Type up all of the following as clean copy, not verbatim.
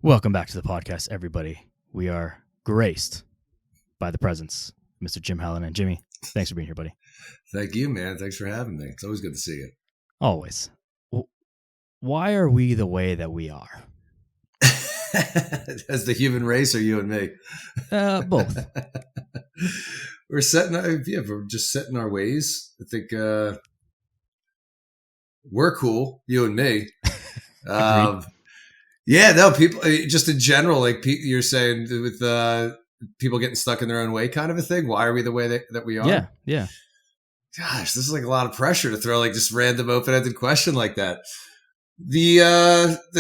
Welcome back to the podcast, everybody. We are graced by the presence of Mr. Jim Hallinan. Jimmy, thanks for being here, buddy. Thank you, man. Thanks for having me. It's always good to see you. Always. Why are we the way that we are? As the human race, or you and me? Both. We're just setting our ways. I think we're cool, you and me. Yeah, no, people just in general, like you're saying with people getting stuck in their own way kind of a thing. Why are we the way that we are? Yeah. Gosh, this is like a lot of pressure to throw like just random open-ended question like that. The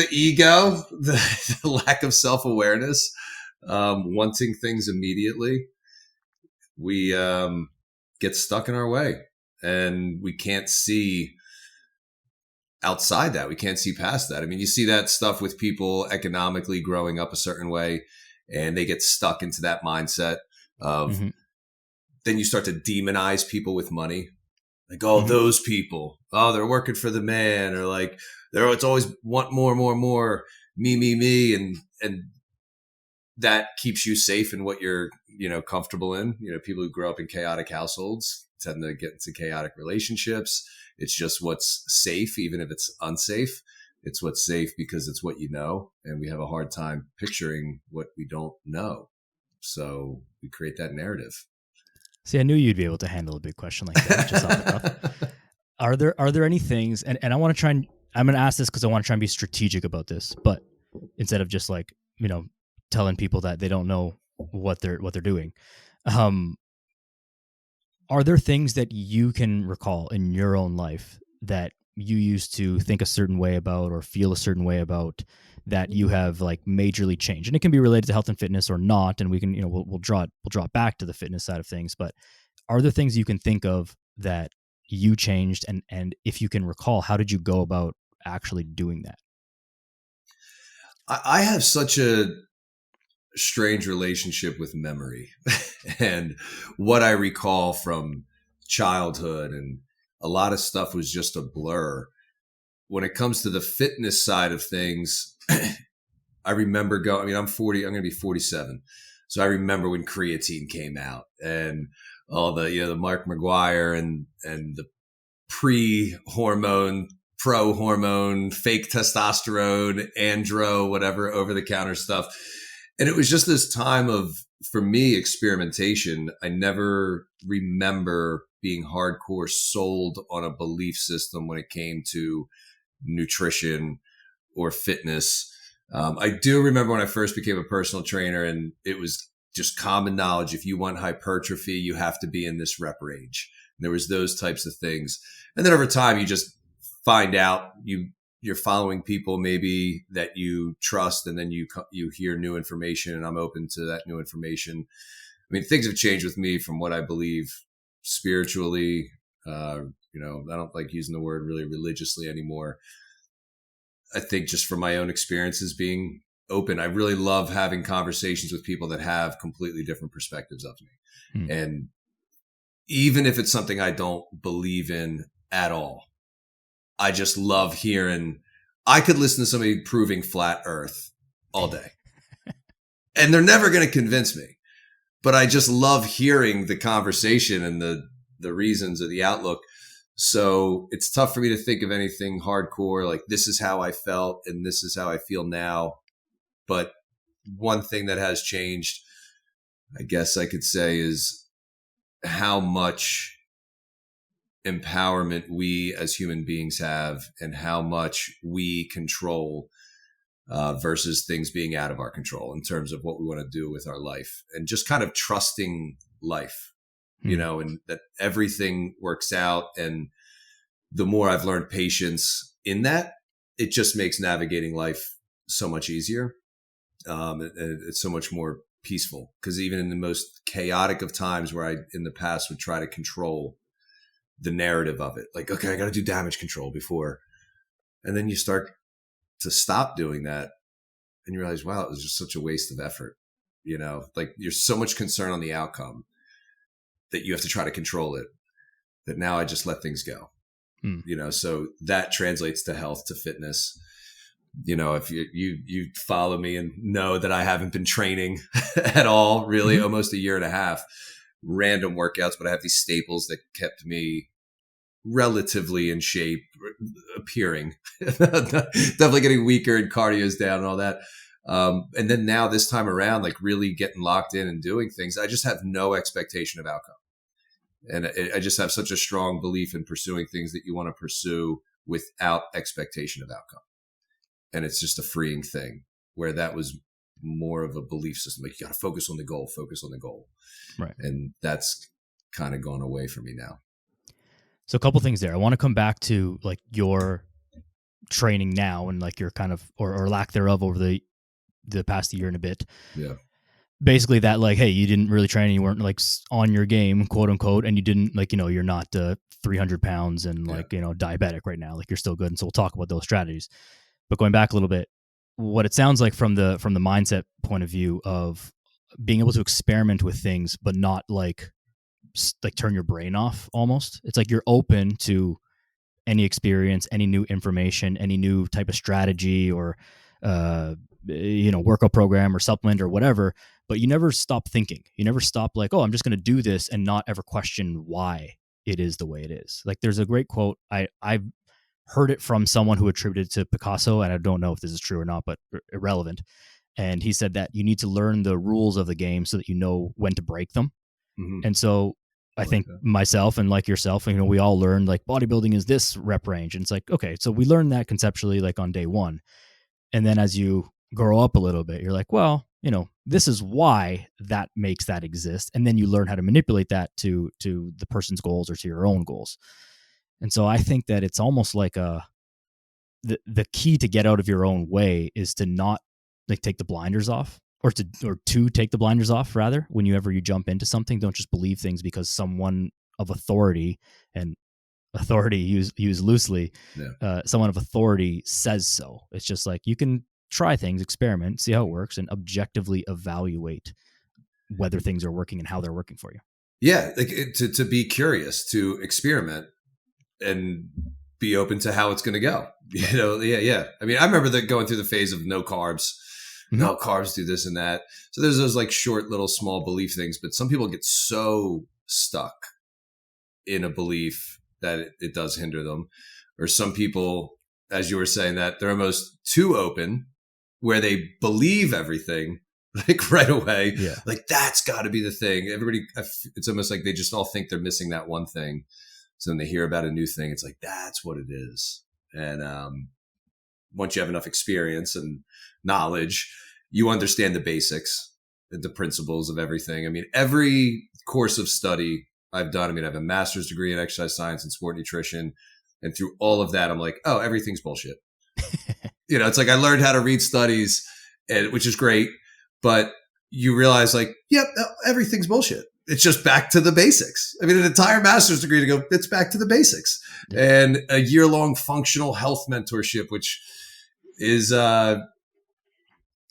ego, the lack of self-awareness, wanting things immediately. We get stuck in our way and we can't see outside that. We can't see past that. I mean, you see that stuff with people economically growing up a certain way and they get stuck into that mindset of then you start to demonize people with money. Like, oh, those people, oh, they're working for the man, or like it's always want more, me. And that keeps you safe in what you're, comfortable in. People who grow up in chaotic households tend to get into chaotic relationships. It's just what's safe, even if it's unsafe. It's what's safe because it's what you know. And we have a hard time picturing what we don't know. So we create that narrative. See, I knew you'd be able to handle a big question like that. Just off the cuff. Are there any things, and I want to try and, I'm going to ask this because I want to try and be strategic about this, but instead of just like, telling people that they don't know what they're doing. Are there things that you can recall in your own life that you used to think a certain way about or feel a certain way about that you have like majorly changed? And it can be related to health and fitness or not. And we can, we'll draw it back to the fitness side of things. But are there things you can think of that you changed? And if you can recall, how did you go about actually doing that? I have such a strange relationship with memory and what I recall from childhood, and a lot of stuff was just a blur. When it comes to the fitness side of things, I remember I'm 40, I'm going to be 47. So I remember when creatine came out and all the Mark McGuire and the pre-hormone, pro-hormone, fake testosterone, andro, whatever, over-the-counter stuff. And it was just this time of, for me, experimentation. I never remember being hardcore sold on a belief system when it came to nutrition or fitness. I do remember when I first became a personal trainer, and it was just common knowledge. If you want hypertrophy, you have to be in this rep range. And there was those types of things. And then over time, you just find out you're following people maybe that you trust, and then you hear new information, and I'm open to that new information. I mean, things have changed with me from what I believe spiritually. I don't like using the word really religiously anymore. I think just from my own experiences being open, I really love having conversations with people that have completely different perspectives of me. And even if it's something I don't believe in at all, I just love hearing. I could listen to somebody proving flat earth all day and they're never going to convince me, but I just love hearing the conversation and the reasons or the outlook. So it's tough for me to think of anything hardcore, like this is how I felt and this is how I feel now. But one thing that has changed, I guess I could say, is how much empowerment we as human beings have and how much we control versus things being out of our control in terms of what we want to do with our life, and just kind of trusting life, and that everything works out. And the more I've learned patience in that, it just makes navigating life so much easier. It's so much more peaceful, because even in the most chaotic of times where I in the past would try to control the narrative of it, like, okay, I got to do damage control before. And then you start to stop doing that and you realize, wow, it was just such a waste of effort. Like you're so much concerned on the outcome that you have to try to control it, that now I just let things go. So that translates to health, to fitness. If you follow me and know that I haven't been training at all, really, almost a year and a half, random workouts, but I have these staples that kept me relatively in shape, appearing, definitely getting weaker and cardio's down and all that. And then now this time around, like really getting locked in and doing things, I just have no expectation of outcome. And I just have such a strong belief in pursuing things that you want to pursue without expectation of outcome. And it's just a freeing thing, where that was more of a belief system. Like, you got to focus on the goal, focus on the goal. Right. And that's kind of gone away from me now. So a couple things there. I want to come back to like your training now and like your kind of, or lack thereof over the past year and a bit. Yeah. Basically that, like, hey, you didn't really train and you weren't like on your game, quote unquote. And you didn't, like, you're not 300 pounds and like, diabetic right now. Like, you're still good. And so we'll talk about those strategies. But going back a little bit, what it sounds like from the mindset point of view of being able to experiment with things, but not like turn your brain off almost. It's like you're open to any experience, any new information, any new type of strategy or, workout program or supplement or whatever, but you never stop thinking. You never stop like, oh, I'm just going to do this and not ever question why it is the way it is. Like, there's a great quote. I've heard it from someone who attributed it to Picasso, and I don't know if this is true or not, but irrelevant. And he said that you need to learn the rules of the game so that you know when to break them. Mm-hmm. And so I think myself and like yourself, we all learned like bodybuilding is this rep range. And it's like, okay, so we learned that conceptually like on day one. And then as you grow up a little bit, you're like, well, this is why that makes that exist. And then you learn how to manipulate that to the person's goals or to your own goals. And so I think that it's almost like the key to get out of your own way is to not like take the blinders off, or to take the blinders off rather. Whenever you jump into something, don't just believe things because someone of authority, and authority used loosely, someone of authority says so. It's just like, you can try things, experiment, see how it works, and objectively evaluate whether things are working and how they're working for you. Yeah, like to be curious, to experiment, and be open to how it's going to go. Yeah. I mean, I remember going through the phase of no carbs. No carbs do this and that. So there's those like short little small belief things, but some people get so stuck in a belief that it does hinder them. Or some people, as you were saying, that they're almost too open, where they believe everything like right away. Yeah. Like, that's got to be the thing. Everybody, it's almost like they just all think they're missing that one thing. So then they hear about a new thing. It's like, that's what it is. And once you have enough experience and knowledge, you understand the basics, the principles of everything. I mean, every course of study I've done, I have a master's degree in exercise science and sport nutrition. And through all of that, I'm like, oh, everything's bullshit. It's like I learned how to read studies, which is great. But you realize like, yep, everything's bullshit. It's just back to the basics. I mean, an entire master's degree to go, it's back to the basics. Yeah. And a year-long functional health mentorship, which is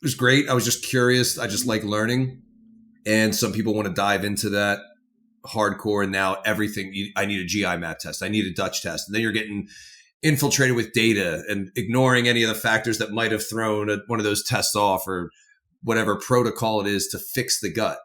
was great. I was just curious. I just like learning. And some people want to dive into that hardcore. And now everything, I need a GI map test. I need a Dutch test. And then you're getting infiltrated with data and ignoring any of the factors that might have thrown one of those tests off, or whatever protocol it is to fix the gut.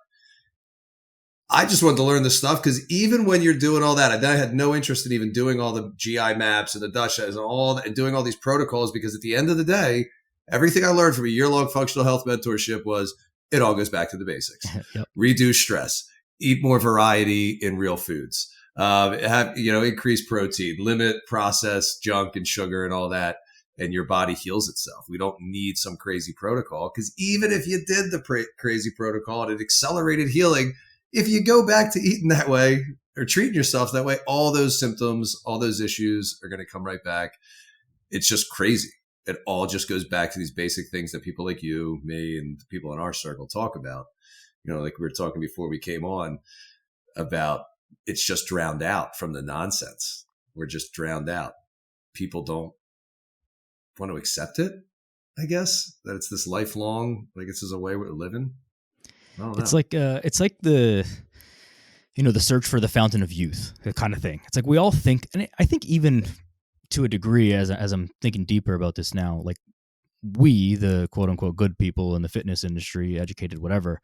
I just wanted to learn this stuff because even when you're doing all that, I had no interest in even doing all the GI maps and the Dutch tests and all that, and doing all these protocols, because at the end of the day, everything I learned from a year-long functional health mentorship was it all goes back to the basics. Yep. Reduce stress, eat more variety in real foods, increase protein, limit processed junk and sugar and all that, and your body heals itself. We don't need some crazy protocol, because even if you did the crazy protocol and it accelerated healing, if you go back to eating that way or treating yourself that way, all those symptoms, all those issues are going to come right back. It's just crazy. It all just goes back to these basic things that people like you, me, and the people in our circle talk about. Like we were talking before we came on about, it's just drowned out from the nonsense. We're just drowned out. People don't want to accept it, I guess, that it's this lifelong, like this is a way we're living. It's like the the search for the fountain of youth, the kind of thing. It's like we all think, and I think even to a degree, as I'm thinking deeper about this now, like we, the quote unquote good people in the fitness industry, educated, whatever,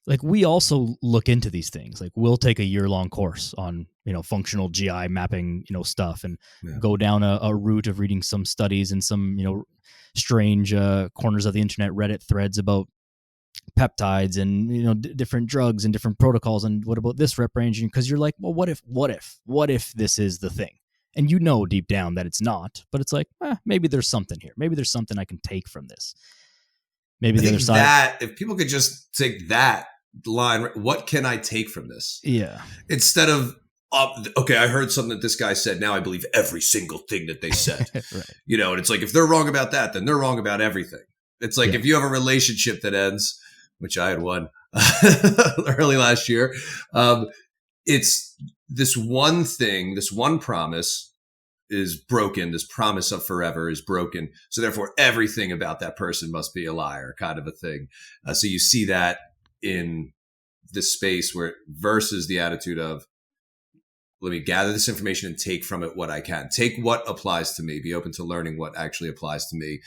like we also look into these things. Like we'll take a year-long course on, functional GI mapping, stuff, and Yeah. go down a route of reading some studies and some, strange corners of the internet, Reddit threads about peptides and, different drugs and different protocols. And what about this rep range? Because you're like, well, what if this is the thing? And deep down that it's not, but it's like, maybe there's something here. Maybe there's something I can take from this. Maybe the other side. That, if people could just take that line, what can I take from this? Yeah. Instead of, okay, I heard something that this guy said. Now I believe every single thing that they said. Right. And it's like, if they're wrong about that, then they're wrong about everything. It's like, if you have a relationship that ends, which I had one early last year, it's this one thing, this one promise is broken. This promise of forever is broken. So therefore, everything about that person must be a liar, kind of a thing. So you see that in this space where versus the attitude of, let me gather this information and take from it what I can. Take what applies to me. Be open to learning what actually applies to me,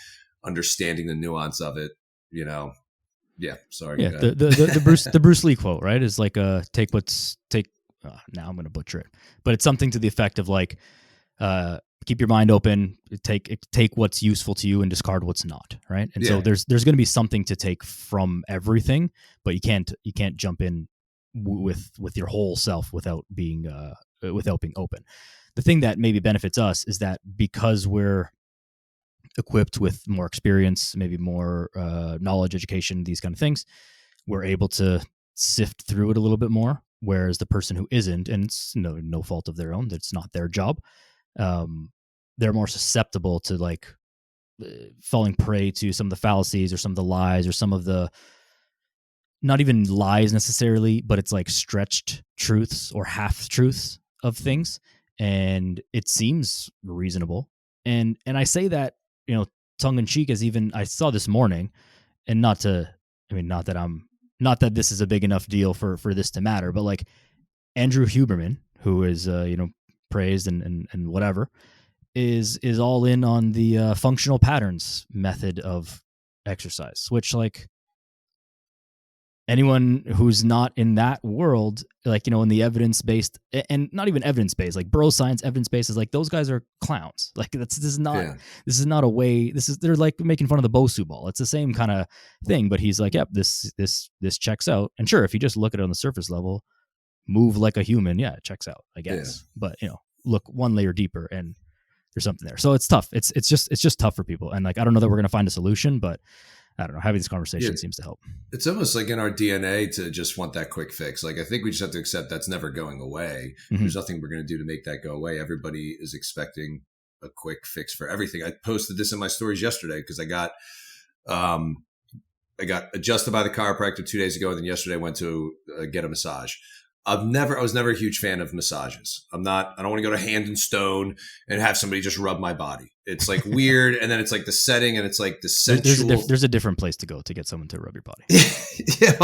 understanding the nuance of it. Yeah. Sorry. Yeah. The Bruce Lee quote, right, is like now I'm going to butcher it, but it's something to the effect of like, keep your mind open, take what's useful to you and discard what's not, right? And so there's going to be something to take from everything, but you can't jump in with your whole self without being open. The thing that maybe benefits us is that because we're equipped with more experience, maybe more knowledge, education, these kind of things, we're able to sift through it a little bit more. Whereas the person who isn't, and it's no fault of their own, that's not their job, they're more susceptible to like falling prey to some of the fallacies or some of the lies or some of the, not even lies necessarily, but it's like stretched truths or half truths of things. And it seems reasonable. And I say that, tongue in cheek, as even I saw this morning, and not that this is a big enough deal for this to matter, but like Andrew Huberman, who is, praised and whatever, is all in on the functional patterns method of exercise, which like anyone who's not in that world, like, in the evidence-based, and not even evidence-based, like bro science evidence-based, is like, those guys are clowns. Like this is not a way, they're like making fun of the Bosu ball. It's the same kind of thing, but he's like, yep, this checks out. And sure, if you just look at it on the surface level, move like a human, yeah, it checks out, I guess. But look one layer deeper and there's something there. So it's tough. It's just tough for people. And like, I don't know that we're going to find a solution, but I don't know, having this conversation seems to help. It's almost like in our DNA to just want that quick fix. Like, I think we just have to accept that's never going away. Mm-hmm. There's nothing we're going to do to make that go away. Everybody is expecting a quick fix for everything. I posted this in my stories yesterday because I got adjusted by the chiropractor 2 days ago. And then yesterday I went to get a massage. I was never a huge fan of massages. I don't want to go to Hand and Stone and have somebody just rub my body. It's like weird. And then it's like the setting and it's like the sensual. There's a different place to go to get someone to rub your body. Yeah.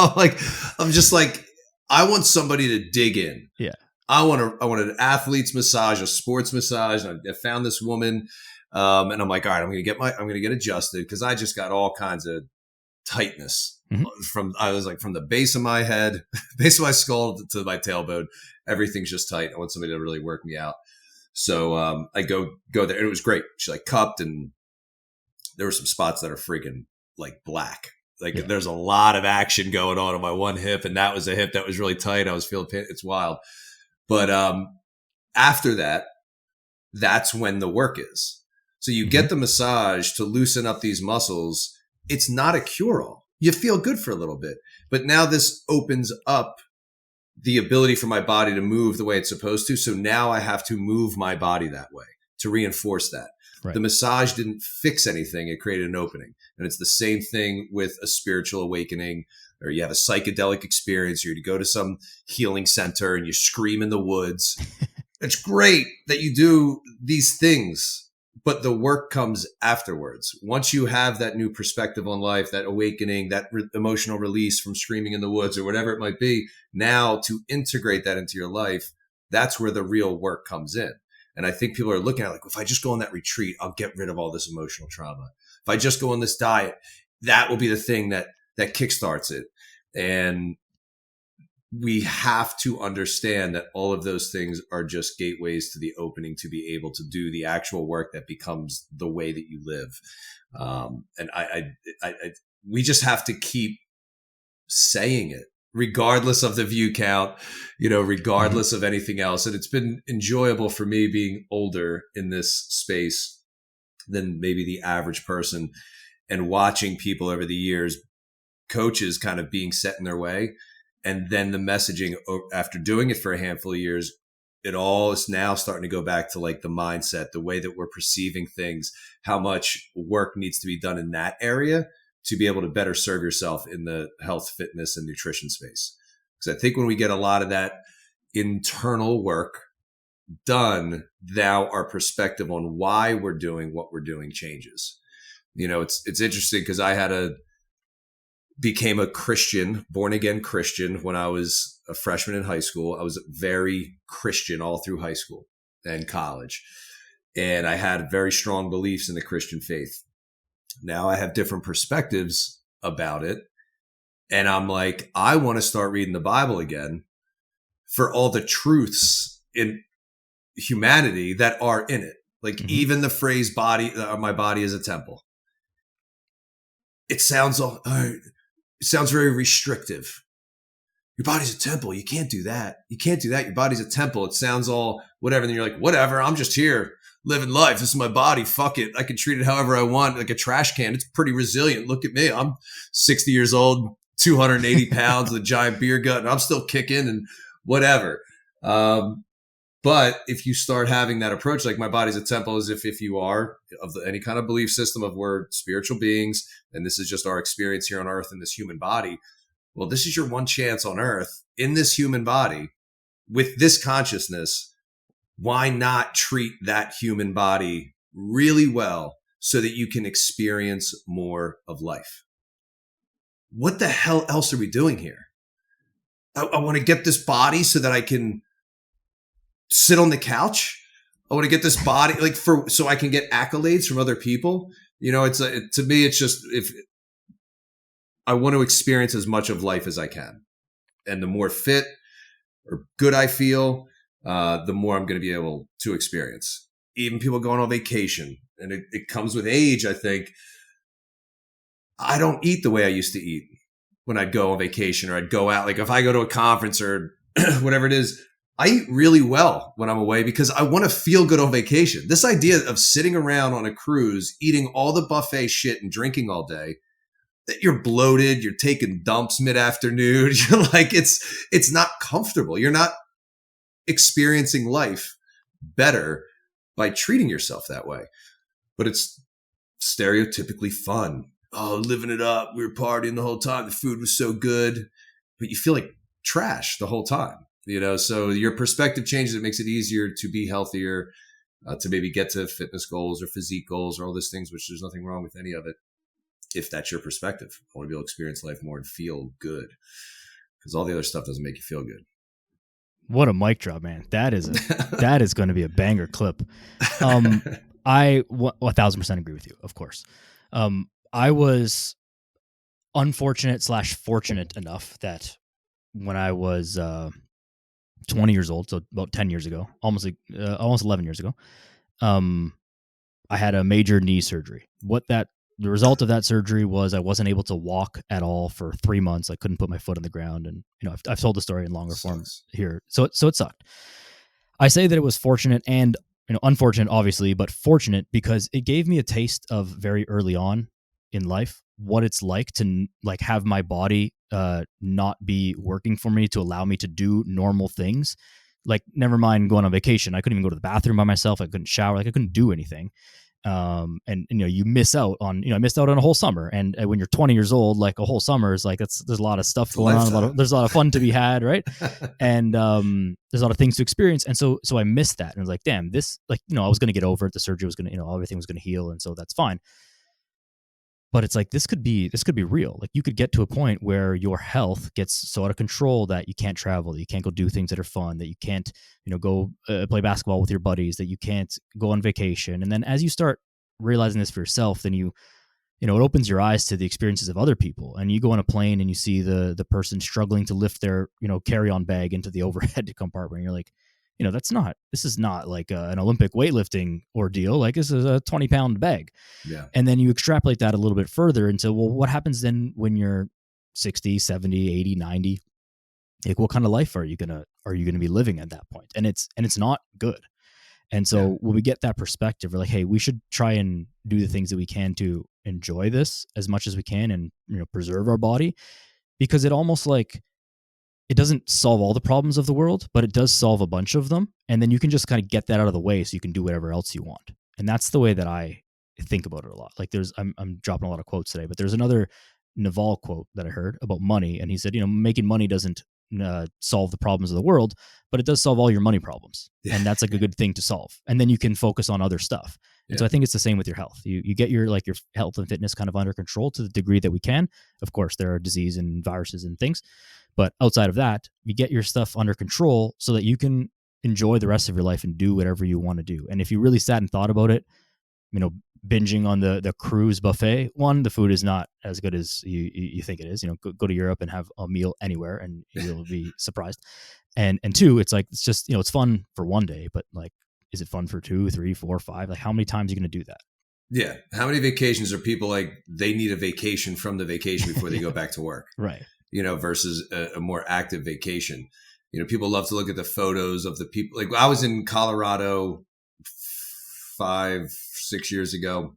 I'm just like, I want somebody to dig in. Yeah. I want an athlete's massage, a sports massage. And I found this woman, and I'm like, all right, I'm going to get adjusted because I just got all kinds of tightness. Mm-hmm. From the base of my head, base of my skull to my tailbone, everything's just tight. I want somebody to really work me out. So I go there, and it was great. She like cupped, and there were some spots that are freaking like black. Like there's a lot of action going on my one hip, and that was a hip that was really tight. I was feeling pain. It's wild. But after that, that's when the work is. So you get the massage to loosen up these muscles. It's not a cure-all. You feel good for a little bit, but now this opens up the ability for my body to move the way it's supposed to. So now I have to move my body that way to reinforce that. Right. The massage didn't fix anything. It created an opening. And it's the same thing with a spiritual awakening, or you have a psychedelic experience, or you go to some healing center and you scream in the woods. It's great that you do these things, but the work comes afterwards. Once you have that new perspective on life, that awakening, that emotional release from screaming in the woods or whatever it might be, now to integrate that into your life, that's where the real work comes in. And I think people are looking at it like, if I just go on that retreat, I'll get rid of all this emotional trauma. if I just go on this diet, that will be the thing that kickstarts it. And we have to understand that all of those things are just gateways to the opening to be able to do the actual work that becomes the way that you live. And we just have to keep saying it, regardless of the view count, regardless of anything else. And it's been enjoyable for me being older in this space than maybe the average person, and watching people over the years, coaches kind of being set in their way. And then the messaging after doing it for a handful of years, it all is now starting to go back to like the mindset, the way that we're perceiving things, how much work needs to be done in that area to be able to better serve yourself in the health, fitness, and nutrition space. Because I think when we get a lot of that internal work done, now our perspective on why we're doing what we're doing changes. It's interesting because I became a Christian, born again Christian, when I was a freshman in high school. I was very Christian all through high school and college. And I had very strong beliefs in the Christian faith. Now I have different perspectives about it. And I'm like, I want to start reading the Bible again for all the truths in humanity that are in it. Like even the phrase my body is a temple. It sounds very restrictive. Your body's a temple. You can't do that. You can't do that. Your body's a temple. It sounds all whatever. And then you're like, whatever. I'm just here living life. This is my body. Fuck it. I can treat it however I want, like a trash can. It's pretty resilient. Look at me. I'm 60 years old, 280 pounds, with a giant beer gut, and I'm still kicking and whatever. But if you start having that approach, like my body's a temple, as if you are of any kind of belief system of we're spiritual beings, and this is just our experience here on earth in this human body. Well, this is your one chance on earth in this human body with this consciousness. Why not treat that human body really well so that you can experience more of life? What the hell else are we doing here? I want to get this body so that I can sit on the couch. I want to get this body so I can get accolades from other people. To me, it's just, if I want to experience as much of life as I can, and the more fit or good I feel, the more I'm going to be able to experience. Even people going on vacation, and it comes with age. I think I don't eat the way I used to eat when I'd go on vacation or I'd go out. Like if I go to a conference or whatever it is, I eat really well when I'm away because I want to feel good on vacation. This idea of sitting around on a cruise, eating all the buffet shit and drinking all day, that you're bloated, you're taking dumps mid-afternoon. You're like, it's not comfortable. You're not experiencing life better by treating yourself that way. But it's stereotypically fun. Oh, living it up. We were partying the whole time. The food was so good, but you feel like trash the whole time. So your perspective changes. It makes it easier to be healthier, to maybe get to fitness goals or physique goals or all those things, which there's nothing wrong with any of it. If that's your perspective, I want to be able to experience life more and feel good, because all the other stuff doesn't make you feel good. What a mic drop, man. That is going to be a banger clip. I 1000% agree with you, of course. I was unfortunate / fortunate enough that when I was 20 years old, so about 10 years ago, almost 11 years ago, I had a major knee surgery. The result of that surgery was I wasn't able to walk at all for 3 months. I couldn't put my foot on the ground. And, I've told the story in longer form here. So it sucked. I say that it was fortunate and, unfortunate, obviously, but fortunate because it gave me a taste of very early on in life what it's like to have my body not be working for me to allow me to do normal things. Like, never mind going on vacation. I couldn't even go to the bathroom by myself. I couldn't shower. I couldn't do anything. And you miss out on, I missed out on a whole summer. And when you're 20 years old, like a whole summer is like, there's a lot of stuff going on. There's a lot of fun to be had. Right. And, there's a lot of things to experience. And so I missed that. And I was like, damn, this, I was going to get over it. The surgery was going to, everything was going to heal. And so that's fine. But it's like, this could be real. Like, you could get to a point where your health gets so out of control that you can't travel, that you can't go do things that are fun, that you can't, go play basketball with your buddies, that you can't go on vacation. And then as you start realizing this for yourself, then you you know, it opens your eyes to the experiences of other people. And you go on a plane and you see the person struggling to lift their, you know, carry-on bag into the overhead compartment. And you're like, you know, this is not like an Olympic weightlifting ordeal. Like, this is a 20-pound bag. Yeah. And then you extrapolate that a little bit further into, well, what happens then when you're 60, 70, 80, 90? Like, what kind of life are you gonna be living at that point? And it's not good. And so when we get that perspective, we're like, hey, we should try and do the things that we can to enjoy this as much as we can, and, you know, preserve our body, because it almost like, it doesn't solve all the problems of the world, but it does solve a bunch of them. And then you can just kind of get that out of the way so you can do whatever else you want. And that's the way that I think about it a lot. Like, I'm dropping a lot of quotes today, but there's another Naval quote that I heard about money. And he said, you know, making money doesn't solve the problems of the world, but it does solve all your money problems. And that's like a good thing to solve. And then you can focus on other stuff. And so I think it's the same with your health. You get your health and fitness kind of under control to the degree that we can. Of course, there are disease and viruses and things, but outside of that, you get your stuff under control so that you can enjoy the rest of your life and do whatever you want to do. And if you really sat and thought about it, you know, binging on the cruise buffet, one, the food is not as good as you think it is. You know, go to Europe and have a meal anywhere and you'll be surprised. And two, it's like, it's just, you know, it's fun for one day, but like, is it fun for 2, 3, 4, 5? Like, how many times are you going to do that? Yeah. How many vacations are people like, they need a vacation from the vacation before they go back to work? Right. You know, versus a more active vacation. You know, people love to look at the photos of the people. Like, I was in Colorado 5, 6 years ago,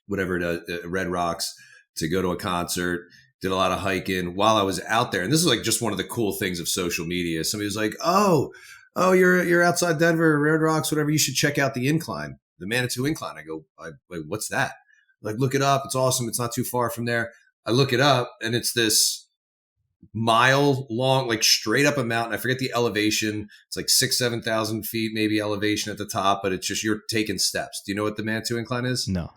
whatever it is, Red Rocks, to go to a concert. Did a lot of hiking while I was out there. And this is like just one of the cool things of social media. Somebody was like, oh, you're outside Denver, Red Rocks, whatever. You should check out the incline, the Manitou Incline. I go, like, what's that? Like, look it up. It's awesome. It's not too far from there. I look it up, and it's this mile long, like straight up a mountain. I forget the elevation. It's like 7,000 feet, maybe elevation at the top, but it's just, you're taking steps. Do you know what the Manitou Incline is? No.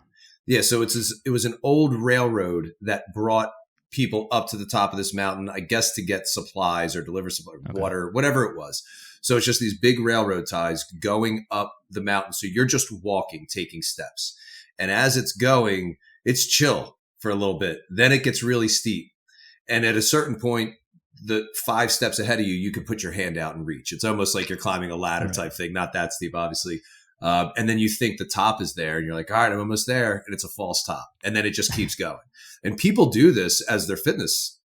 Yeah. So it was an old railroad that brought people up to the top of this mountain, I guess, to get supplies or deliver supply, water, whatever it was. So it's just these big railroad ties going up the mountain. So you're just walking, taking steps. And as it's going, it's chill for a little bit. Then it gets really steep. And at a certain point, the 5 steps ahead of you, you can put your hand out and reach. It's almost like you're climbing a ladder type thing. Not that steep, obviously. And then you think the top is there and you're like, all right, I'm almost there. And it's a false top. And then it just keeps going. And people do this as their fitness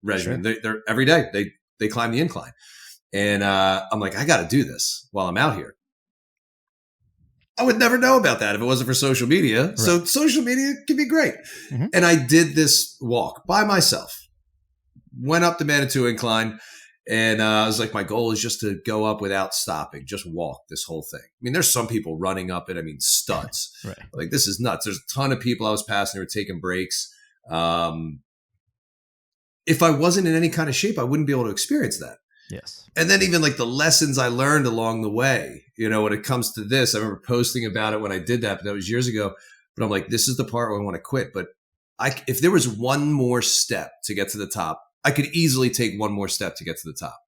regimen. Sure. They're every day they climb the incline. And I'm like, I got to do this while I'm out here. I would never know about that if it wasn't for social media. Right. So social media can be great. Mm-hmm. And I did this walk by myself, went up the Manitou Incline. And I was like, my goal is just to go up without stopping, just walk this whole thing. I mean, there's some people running up it. I mean, studs. Right. Like, this is nuts. There's a ton of people I was passing who were taking breaks. If I wasn't in any kind of shape, I wouldn't be able to experience that. Yes. And then even like the lessons I learned along the way, you know, when it comes to this, I remember posting about it when I did that, but that was years ago. But I'm like, this is the part where I want to quit. But if there was one more step to get to the top, I could easily take one more step to get to the top.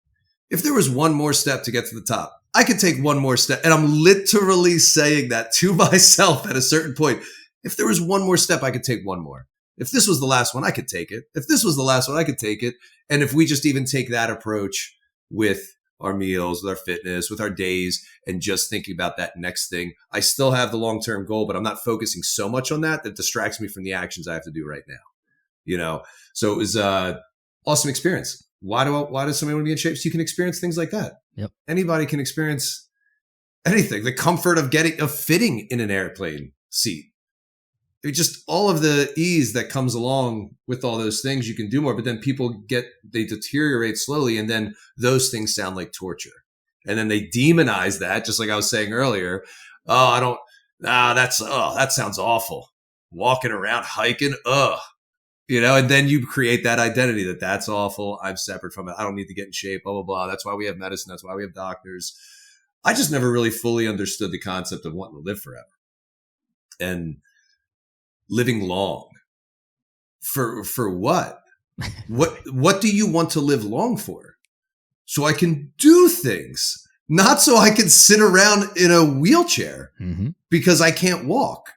If there was one more step to get to the top, I could take one more step. And I'm literally saying that to myself at a certain point. If there was one more step, I could take one more. If this was the last one, I could take it. If this was the last one, I could take it. And if we just even take that approach with our meals, with our fitness, with our days, and just thinking about that next thing, I still have the long-term goal, but I'm not focusing so much on that distracts me from the actions I have to do right now. You know, so it was awesome experience. Why does somebody want to be in shape? So you can experience things like that. Yep. Anybody can experience anything. The comfort of fitting in an airplane seat. Just all of the ease that comes along with all those things, you can do more, but then they deteriorate slowly. And then those things sound like torture. And then they demonize that, just like I was saying earlier. That sounds awful. Walking around, hiking. You know, and then you create that identity that's awful. I'm separate from it. I don't need to get in shape, blah, blah, blah. That's why we have medicine. That's why we have doctors. I just never really fully understood the concept of wanting to live forever and living long. For what? What do you want to live long for? So I can do things, not so I can sit around in a wheelchair because I can't walk.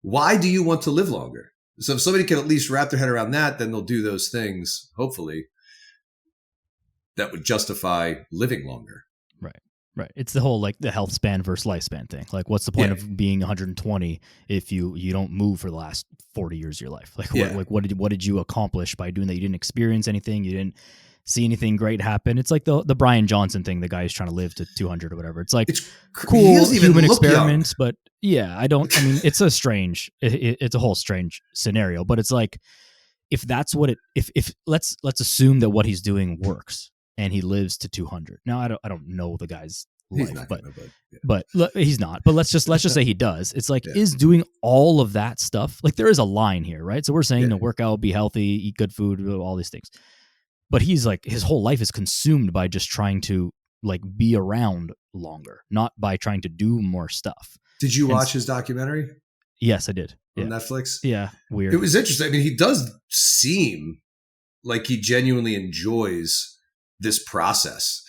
Why do you want to live longer? So if somebody can at least wrap their head around that, then they'll do those things, hopefully, that would justify living longer. Right. Right. It's the whole like the health span versus lifespan thing. Like, what's the point of being 120 if you don't move for the last 40 years of your life? Like, what did you accomplish by doing that? You didn't experience anything. You didn't see anything great happen. It's like the Brian Johnson thing. The guy who's trying to live to 200 or whatever. It's like cool human experiments, but yeah, I mean, it's a strange. It's a whole strange scenario. But it's like if that's what if let's assume that what he's doing works. And he lives to 200. Now I don't know the guy's life, but he's not. But let's just say he does. It's like is doing all of that stuff like there is a line here, right? So we're saying to work out, be healthy, eat good food, all these things. But he's like his whole life is consumed by just trying to like be around longer, not by trying to do more stuff. Did you watch his documentary? Yes, I did. On Netflix? Yeah, weird. It was interesting. I mean, he does seem like he genuinely enjoys this process,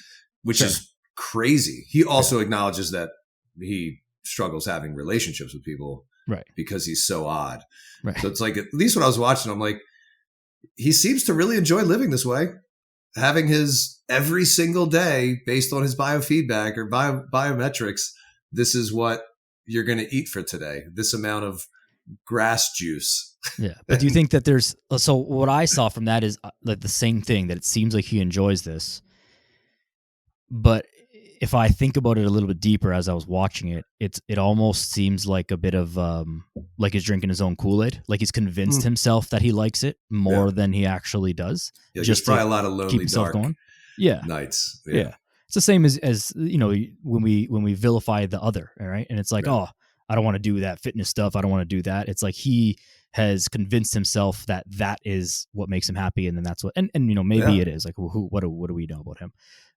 which is crazy. He also acknowledges that he struggles having relationships with people, right? Because he's so odd. Right. So it's like, at least when I was watching, I'm like, he seems to really enjoy living this way, having his every single day based on his biofeedback or biometrics. This is what you're going to eat for today. This amount of grass juice. Yeah. But do you think that so what I saw from that is like the same thing, that it seems like he enjoys this. But if I think about it a little bit deeper as I was watching it, it almost seems like a bit of like he's drinking his own Kool-Aid. Like he's convinced himself that he likes it more than he actually does. Yeah, just probably a lot of lonely, keep himself dark going. Yeah. Nights. Yeah. It's the same as you know, when we vilify the other, all right? And it's like, oh, I don't want to do that fitness stuff. I don't want to do that. It's like he has convinced himself that is what makes him happy, and then that's what. And you know, maybe it is like, what do we know about him?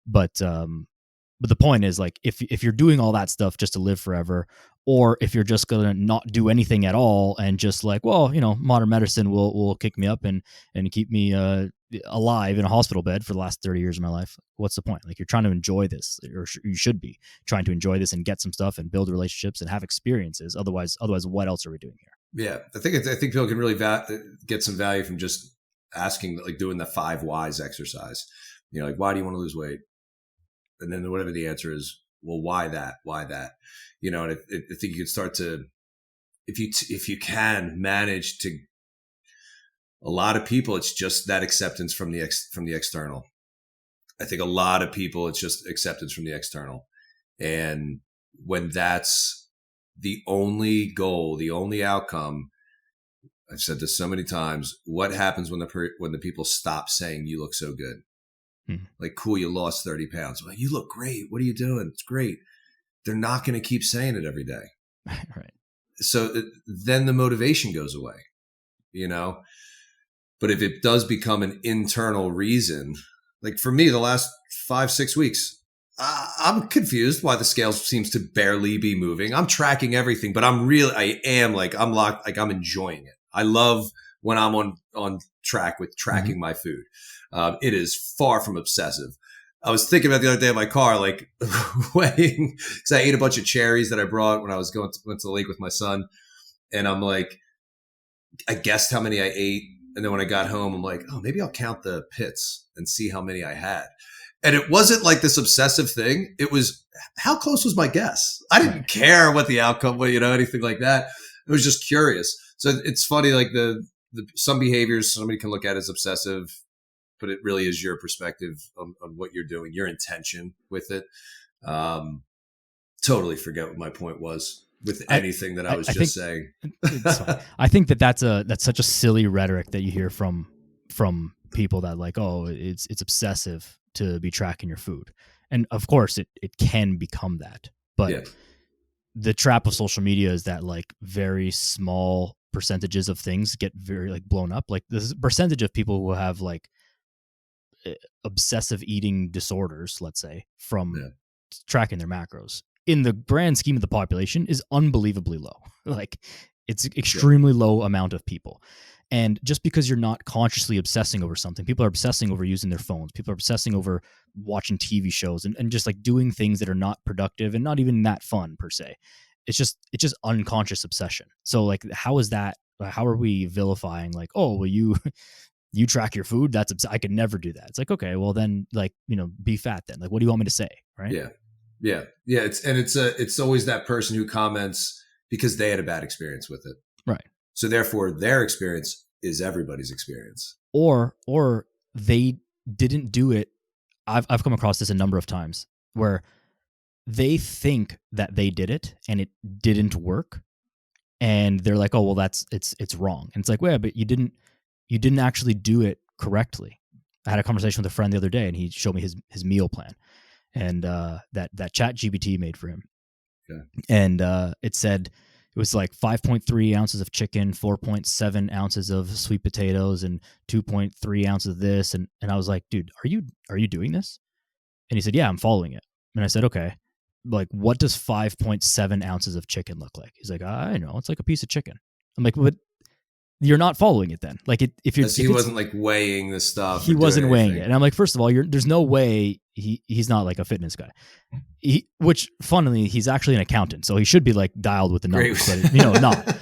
But the point is, like, if you're doing all that stuff just to live forever, or if you're just gonna not do anything at all and just like, well, you know, modern medicine will kick me up and keep me alive in a hospital bed for the last 30 years of my life. What's the point? Like, you're trying to enjoy this, or you should be trying to enjoy this and get some stuff and build relationships and have experiences. Otherwise, what else are we doing here? Yeah, I think people can really get some value from just asking, like doing the 5 whys exercise. You know, like, why do you want to lose weight? And then whatever the answer is, well, why that? Why that? You know, and I think you could start to, if you can manage to, a lot of people, it's just that acceptance from the external. I think a lot of people, it's just acceptance from the external. And when that's the only goal, the only outcome, I've said this so many times, what happens when the people stop saying you look so good? Like, cool, you lost 30 pounds. Well, you look great. What are you doing? It's great. They're not going to keep saying it every day. Right. So then the motivation goes away, you know? But if it does become an internal reason, like for me, the last 5-6 weeks, I'm confused why the scale seems to barely be moving. I'm tracking everything, but I'm locked, like I'm enjoying it. I love when I'm on track with tracking my food. It is far from obsessive. I was thinking about the other day in my car, like weighing, because I ate a bunch of cherries that I brought when I went to the lake with my son. And I'm like, I guessed how many I ate. And then when I got home, I'm like, oh, maybe I'll count the pits and see how many I had. And it wasn't like this obsessive thing. It was, how close was my guess? I didn't care what the outcome was, you know, anything like that. I was just curious. So it's funny, like some behaviors somebody can look at as obsessive, but it really is your perspective on what you're doing, your intention with it. Totally forget what my point was with anything that I was just saying. I think that's such a silly rhetoric that you hear from people that like, oh, it's obsessive to be tracking your food. And of course it can become that, but the trap of social media is that like very small percentages of things get very like blown up. Like the percentage of people who have like obsessive eating disorders, let's say, from tracking their macros in the grand scheme of the population is unbelievably low. Like it's extremely low amount of people. And just because you're not consciously obsessing over something, people are obsessing over using their phones. People are obsessing over watching TV shows and just like doing things that are not productive and not even that fun per se. It's just unconscious obsession. So like, how is that How are we vilifying like, oh, well, you track your food? I could never do that. It's like, okay, well then, like, be fat then. Like, what do you want me to say? Right. Yeah. Yeah. Yeah. It's always that person who comments because they had a bad experience with it. Right. So therefore their experience is everybody's experience. Or they didn't do it. I've come across this a number of times where they think that they did it and it didn't work. And they're like, oh, well, it's wrong. And it's like, well, but you didn't actually do it correctly. I had a conversation with a friend the other day and he showed me his meal plan and that chat GPT made for him. Okay. And it said it was like 5.3 ounces of chicken, 4.7 ounces of sweet potatoes, and 2.3 ounces of this. And I was like, dude, are you doing this? And he said, yeah, I'm following it. And I said, okay, like, what does 5.7 ounces of chicken look like? He's like, I know, it's like a piece of chicken. I'm like, but you're not following it then. Like, he wasn't like weighing the stuff. He wasn't weighing it. And I'm like, first of all, there's no way he's not like a fitness guy. Which, funnily, he's actually an accountant, so he should be like dialed with the numbers, but not.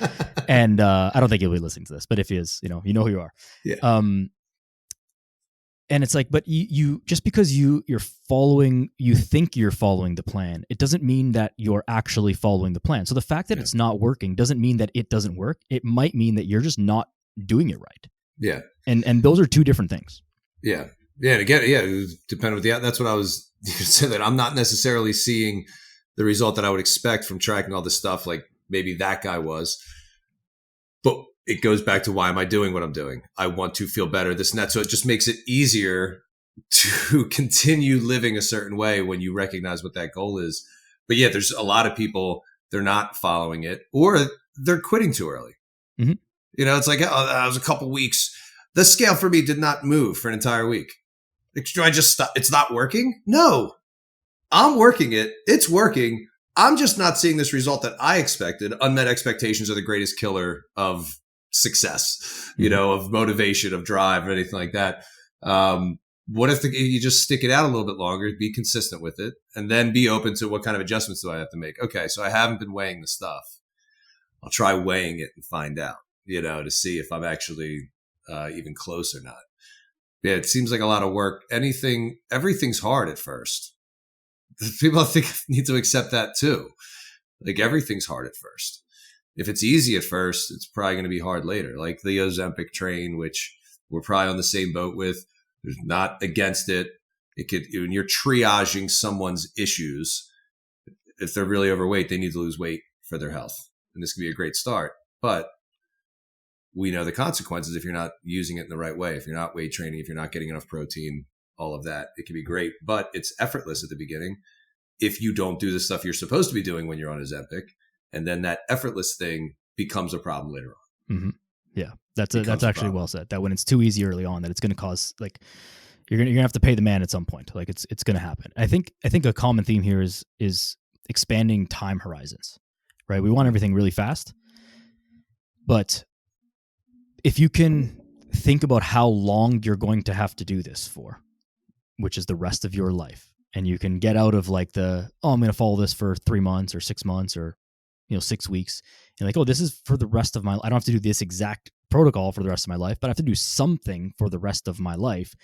And I don't think he'll be listening to this, but if he is, you know who you are. Yeah. And it's like, but you just because you think you're following the plan, it doesn't mean that you're actually following the plan. So the fact that it's not working doesn't mean that it doesn't work. It might mean that you're just not doing it right. Yeah. And those are two different things. Yeah. Yeah. And again, it depended with that's what I was saying, that I'm not necessarily seeing the result that I would expect from tracking all this stuff like maybe that guy was. But it goes back to, why am I doing what I'm doing? I want to feel better, this and that. So it just makes it easier to continue living a certain way when you recognize what that goal is. But yeah, there's a lot of people, they're not following it or they're quitting too early. Mm-hmm. It's like, I was a couple weeks. The scale for me did not move for an entire week. Do I just stop? It's not working? No, I'm working it. It's working. I'm just not seeing this result that I expected. Unmet expectations are the greatest killer of success, of motivation, of drive, or anything like that. What if you just stick it out a little bit longer, be consistent with it, and then be open to what kind of adjustments do I have to make? Okay, so I haven't been weighing the stuff. I'll try weighing it and find out, to see if I'm actually even close or not. Yeah, it seems like a lot of work. Everything's hard at first. People, I think, need to accept that too. Like, everything's hard at first. If it's easy at first, it's probably going to be hard later. Like the Ozempic train, which we're probably on the same boat with. There's not against it. When you're triaging someone's issues, if they're really overweight, they need to lose weight for their health. And this can be a great start. But we know the consequences if you're not using it in the right way. If you're not weight training, if you're not getting enough protein, all of that, it can be great. But it's effortless at the beginning if you don't do the stuff you're supposed to be doing when you're on Ozempic. And then that effortless thing becomes a problem later on. Mm-hmm. Yeah, that's actually well said. That when it's too easy early on, that it's going to cause, like, you're gonna have to pay the man at some point. Like, it's going to happen. I think a common theme here is expanding time horizons. Right? We want everything really fast, but if you can think about how long you're going to have to do this for, which is the rest of your life, and you can get out of like I'm going to follow this for 3 months or 6 months or 6 weeks, and like, oh, this is for the rest of my life. I don't have to do this exact protocol for the rest of my life, but I have to do something for the rest of my life.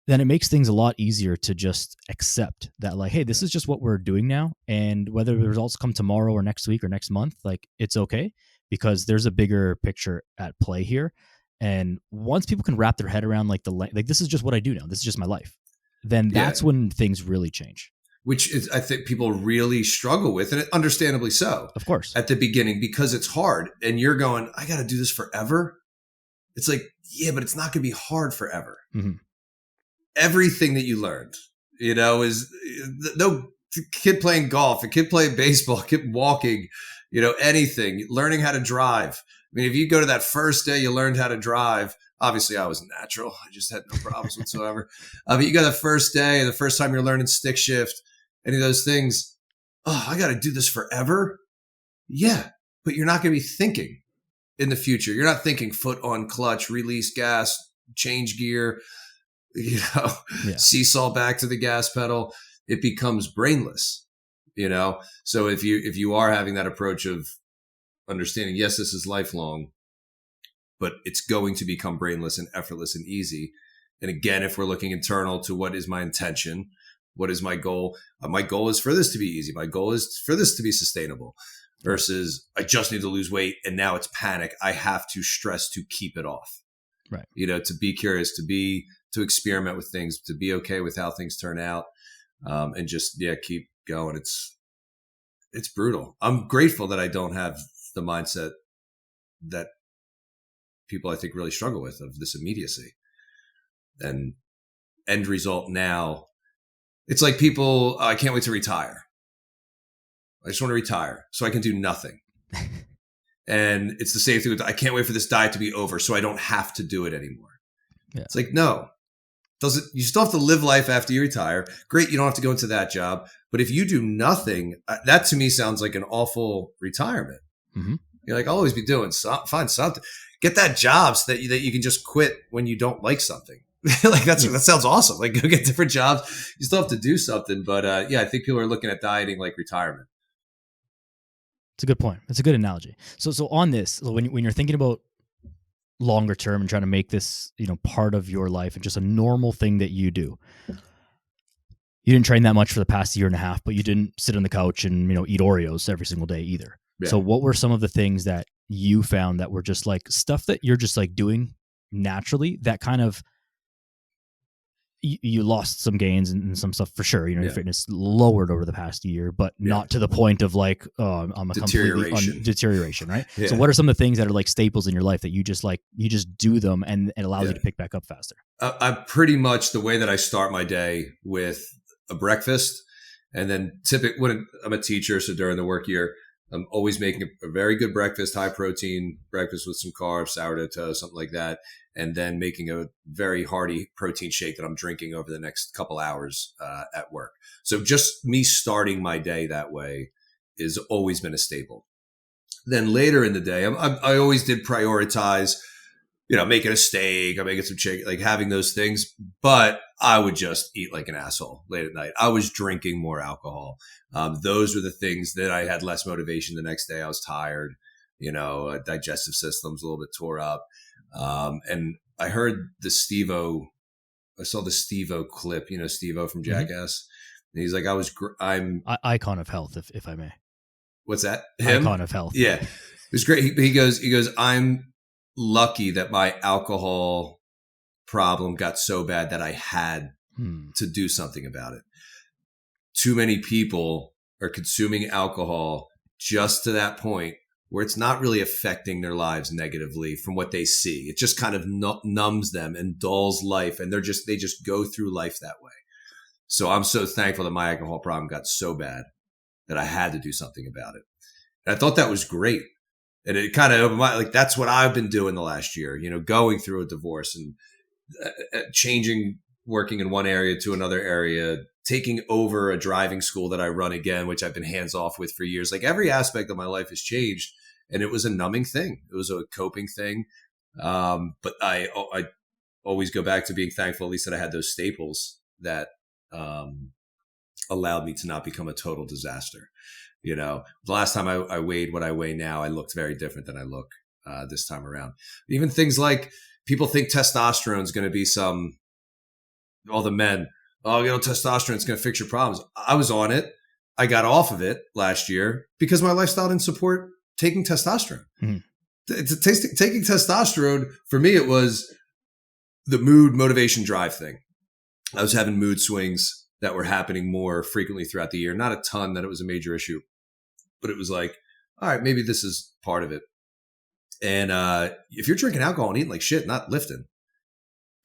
Then it makes things a lot easier to just accept that, like, hey, this is just what we're doing now. And whether the results come tomorrow or next week or next month, like, it's okay, because there's a bigger picture at play here. And once people can wrap their head around like this is just what I do now, this is just my life, then that's when things really change. Which is, I think, people really struggle with, and understandably so. Of course. At the beginning, because it's hard, and you're going, I got to do this forever. It's like, yeah, but it's not going to be hard forever. Mm-hmm. Everything that you learned, is no kid playing golf, a kid playing baseball, a kid walking, anything, learning how to drive. I mean, if you go to that first day you learned how to drive, obviously I was natural. I just had no problems whatsoever. But you got the first day, the first time you're learning stick shift, any of those things. Oh, I got to do this forever. Yeah, but you're not going to be thinking in the future. You're not thinking foot on clutch, release gas, change gear, seesaw back to the gas pedal. It becomes brainless, So if you are having that approach of understanding, yes, this is lifelong, but it's going to become brainless and effortless and easy. And again, if we're looking internal to what is my intention, what is my goal? My goal is for this to be easy. My goal is for this to be sustainable versus I just need to lose weight and now it's panic. I have to stress to keep it off. Right. To be curious, to experiment with things, to be okay with how things turn out, and just, keep going. It's brutal. I'm grateful that I don't have the mindset that people I think really struggle with, of this immediacy and end result. Now it's like people, I can't wait to retire. I just want to retire so I can do nothing. And it's the same thing with, I can't wait for this diet to be over so I don't have to do it anymore. Yeah. It's like, no, you still have to live life after you retire. Great. You don't have to go into that job. But if you do nothing, that to me sounds like an awful retirement. Mm-hmm. You're like, I'll always be doing find something, get that job so that you can just quit when you don't like something. Like that sounds awesome. Like, go get different jobs. You still have to do something. But I think people are looking at dieting like retirement. It's a good point. It's a good analogy. So on this, when you're thinking about longer term and trying to make this, part of your life and just a normal thing that you do, you didn't train that much for the past year and a half, but you didn't sit on the couch and, eat Oreos every single day either. Yeah. So what were some of the things that you found that were just like stuff that you're just like doing naturally that kind of, you lost some gains and some stuff for sure. Your fitness lowered over the past year, but not to the point of like, I'm a deterioration, right? Yeah. So what are some of the things that are like staples in your life that you just do them and it allows you to pick back up faster? I pretty much, the way that I start my day with a breakfast, and then typically when I'm a teacher, so during the work year, I'm always making a very good breakfast, high protein breakfast with some carbs, sourdough toast, something like that. And then making a very hearty protein shake that I'm drinking over the next couple hours at work. So just me starting my day that way has always been a staple. Then later in the day, I always did prioritize, making a steak, I'm making some chicken, like having those things. But I would just eat like an asshole late at night. I was drinking more alcohol. Those were the things that I had less motivation the next day. I was tired, digestive system's a little bit tore up. And I heard I saw the Steve-O clip, Steve-O from Jackass. And he's like, I'm icon of health, if I may. What's that? Him? Icon of health. Yeah. It was great. He goes, I'm lucky that my alcohol problem got so bad that I had to do something about it. Too many people are consuming alcohol just to that point where it's not really affecting their lives negatively from what they see. It just kind of numbs them and dulls life. And they just go through life that way. So I'm so thankful that my alcohol problem got so bad that I had to do something about it. And I thought that was great. And it kind of opened my, like, that's what I've been doing the last year, going through a divorce and changing, working in one area to another area, taking over a driving school that I run again, which I've been hands off with for years. Like, every aspect of my life has changed. And it was a numbing thing. It was a coping thing. But I always go back to being thankful, at least, that I had those staples that allowed me to not become a total disaster. The last time I weighed what I weigh now, I looked very different than I look this time around. Even things like, people think testosterone is going to be all the men, testosterone is going to fix your problems. I was on it. I got off of it last year because my lifestyle didn't support taking testosterone. Mm-hmm. Taking testosterone, for me, it was the mood, motivation, drive thing. I was having mood swings that were happening more frequently throughout the year. Not a ton that it was a major issue, but it was like, all right, maybe this is part of it. And if you're drinking alcohol and eating like shit, not lifting,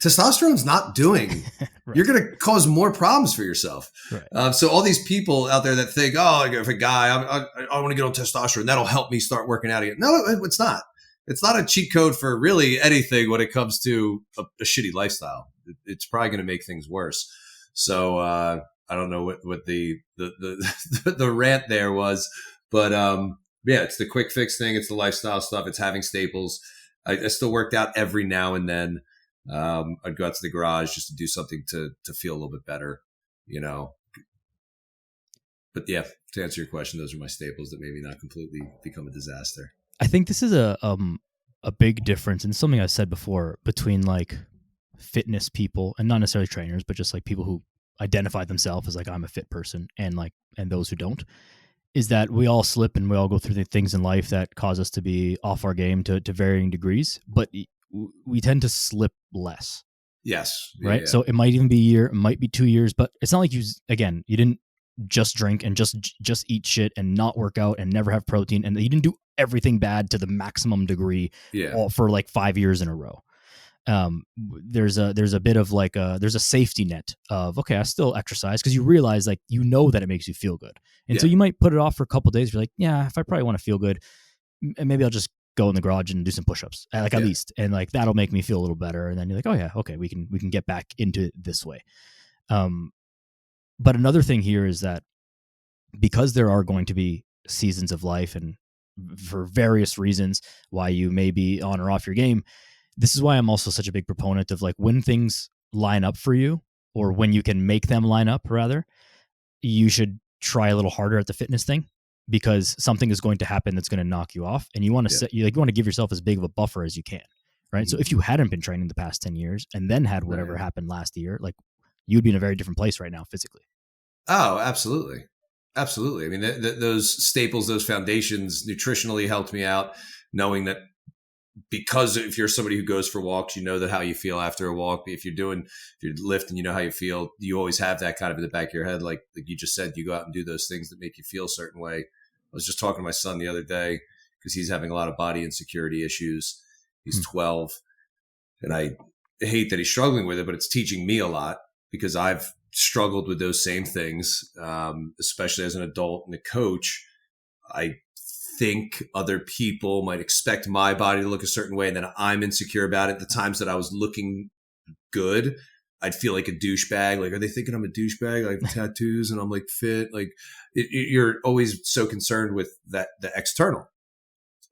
testosterone's not doing, right. You're going to cause more problems for yourself. Right. So all these people out there that think, if a guy, I want to get on testosterone, that'll help me start working out again. No, it's not. It's not a cheat code for really anything when it comes to a shitty lifestyle. It's probably going to make things worse. So I don't know what the rant there was, but it's the quick fix thing. It's the lifestyle stuff. It's having staples. I still worked out every now and then. I'd go out to the garage just to do something to feel a little bit better, But yeah, to answer your question, those are my staples that maybe not completely become a disaster. I think this is a a big difference, and something I said before, between like fitness people and not necessarily trainers, but just like people who identify themselves as like, I'm a fit person, and like, and those who don't, is that we all slip and we all go through the things in life that cause us to be off our game to varying degrees, but we tend to slip less. Yes. Right. Yeah. So it might even be a year, it might be 2 years, but it's not like you didn't just drink and just eat shit and not work out and never have protein, and you didn't do everything bad to the maximum degree Yeah. all for like 5 years in a row. There's a bit of like there's a safety net of, okay, I still exercise, because you realize, like, you know that it makes you feel good, and so you might put it off for a couple of days. You're like, yeah, if I probably want to feel good, maybe I'll just go in the garage and do some push-ups, like at least, and like that'll make me feel a little better. And then you're like, oh yeah, okay, we can get back into it this way. But another thing here is that, because there are going to be seasons of life, and for various reasons why you may be on or off your game, this is why I'm also such a big proponent of, like, when things line up for you, or when you can make them line up rather, you should try a little harder at the fitness thing, because something is going to happen that's going to knock you off, and you want to you want to give yourself as big of a buffer as you can, right? So if you hadn't been training the past 10 years and then had whatever happened last year, like, you'd be in a very different place right now physically. Oh, absolutely. Absolutely. I mean, those staples, those foundations nutritionally helped me out, knowing that, because if you're somebody who goes for walks, you know that how you feel after a walk. If you're lifting, you know how you feel. You always have that kind of in the back of your head. Like you just said, you go out and do those things that make you feel a certain way. I was just talking to my son the other day, because he's having a lot of body insecurity issues. He's 12, and I hate that he's struggling with it, but it's teaching me a lot, because I've struggled with those same things, especially as an adult and a coach. I think other people might expect my body to look a certain way, and then I'm insecure about it. The times that I was looking good, I'd feel like a douchebag. Like, are they thinking I'm a douchebag? Like tattoos and I'm like fit. Like you're always so concerned with the external.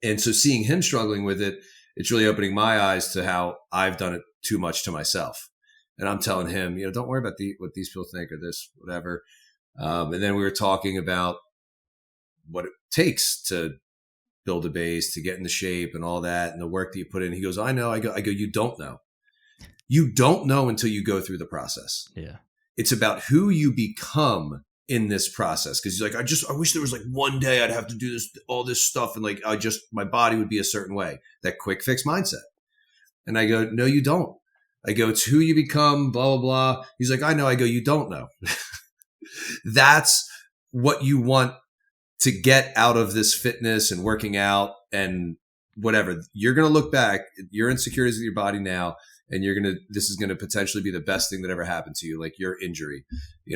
And so seeing him struggling with it, it's really opening my eyes to how I've done it too much to myself. And I'm telling him, don't worry about what these people think, or this, whatever. And then we were talking about what it takes to build a base, to get into shape and all that, and the work that you put in. He goes, I know. I go, you don't know. You don't know until you go through the process. Yeah. It's about who you become in this process. Cause he's like, I wish there was like one day I'd have to do all this stuff. And like, my body would be a certain way, that quick fix mindset. And I go, no, you don't. I go, it's who you become, blah, blah, blah. He's like, I know. I go, you don't know. That's what you want to get out of this fitness and working out and whatever. You're going to look back, your insecurities with your body now, and this is going to potentially be the best thing that ever happened to you, like your injury.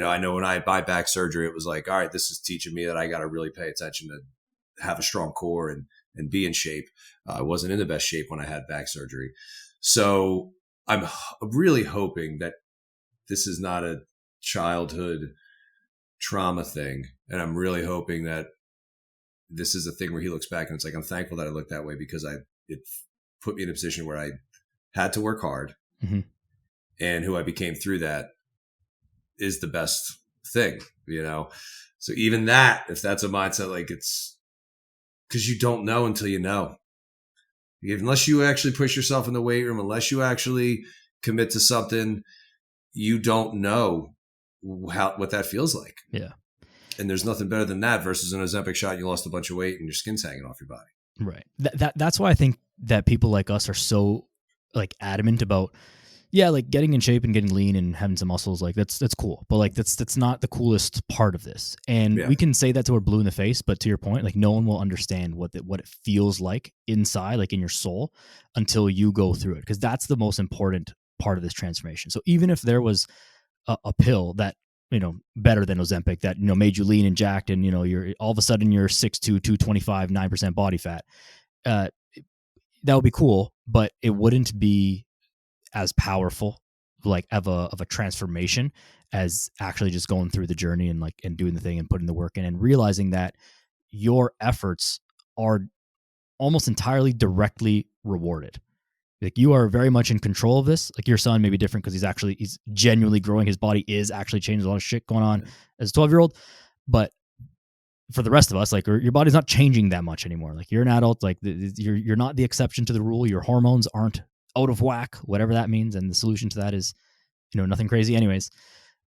I know when I had my back surgery, it was like, all right, this is teaching me that I got to really pay attention to have a strong core and be in shape. I wasn't in the best shape when I had back surgery. So I'm really hoping that this is not a childhood trauma thing. And I'm really hoping that this is a thing where he looks back and it's like, I'm thankful that I looked that way, because it put me in a position where I had to work hard, and who I became through that is the best thing, So even that, if that's a mindset, like, it's because you don't know until you know. Unless you actually push yourself in the weight room, unless you actually commit to something, you don't know what that feels like. Yeah. And there's nothing better than that versus an Ozempic shot. You lost a bunch of weight and your skin's hanging off your body. Right. That's why I think that people like us are so, like, adamant about, like, getting in shape and getting lean and having some muscles. Like, that's cool, but like that's not the coolest part of this. And we can say that till we're blue in the face, but to your point, like, no one will understand what it feels like inside, like in your soul, until you go through it, because that's the most important part of this transformation. So even if there was a pill that, better than Ozempic, that, made you lean and jacked, and, you're all of a sudden you're 6'2", 225, 9% body fat, that would be cool, but it wouldn't be as powerful, like, of a transformation, as actually just going through the journey and doing the thing and putting the work in, and realizing that your efforts are almost entirely directly rewarded. Like, you are very much in control of this. Like, your son may be different because he's genuinely growing. His body is actually changing. A lot of shit going on as a 12-year-old. But for the rest of us, like your body's not changing that much anymore. Like you're an adult, like you're not the exception to the rule. Your hormones aren't out of whack, whatever that means. And the solution to that is, nothing crazy. Anyways,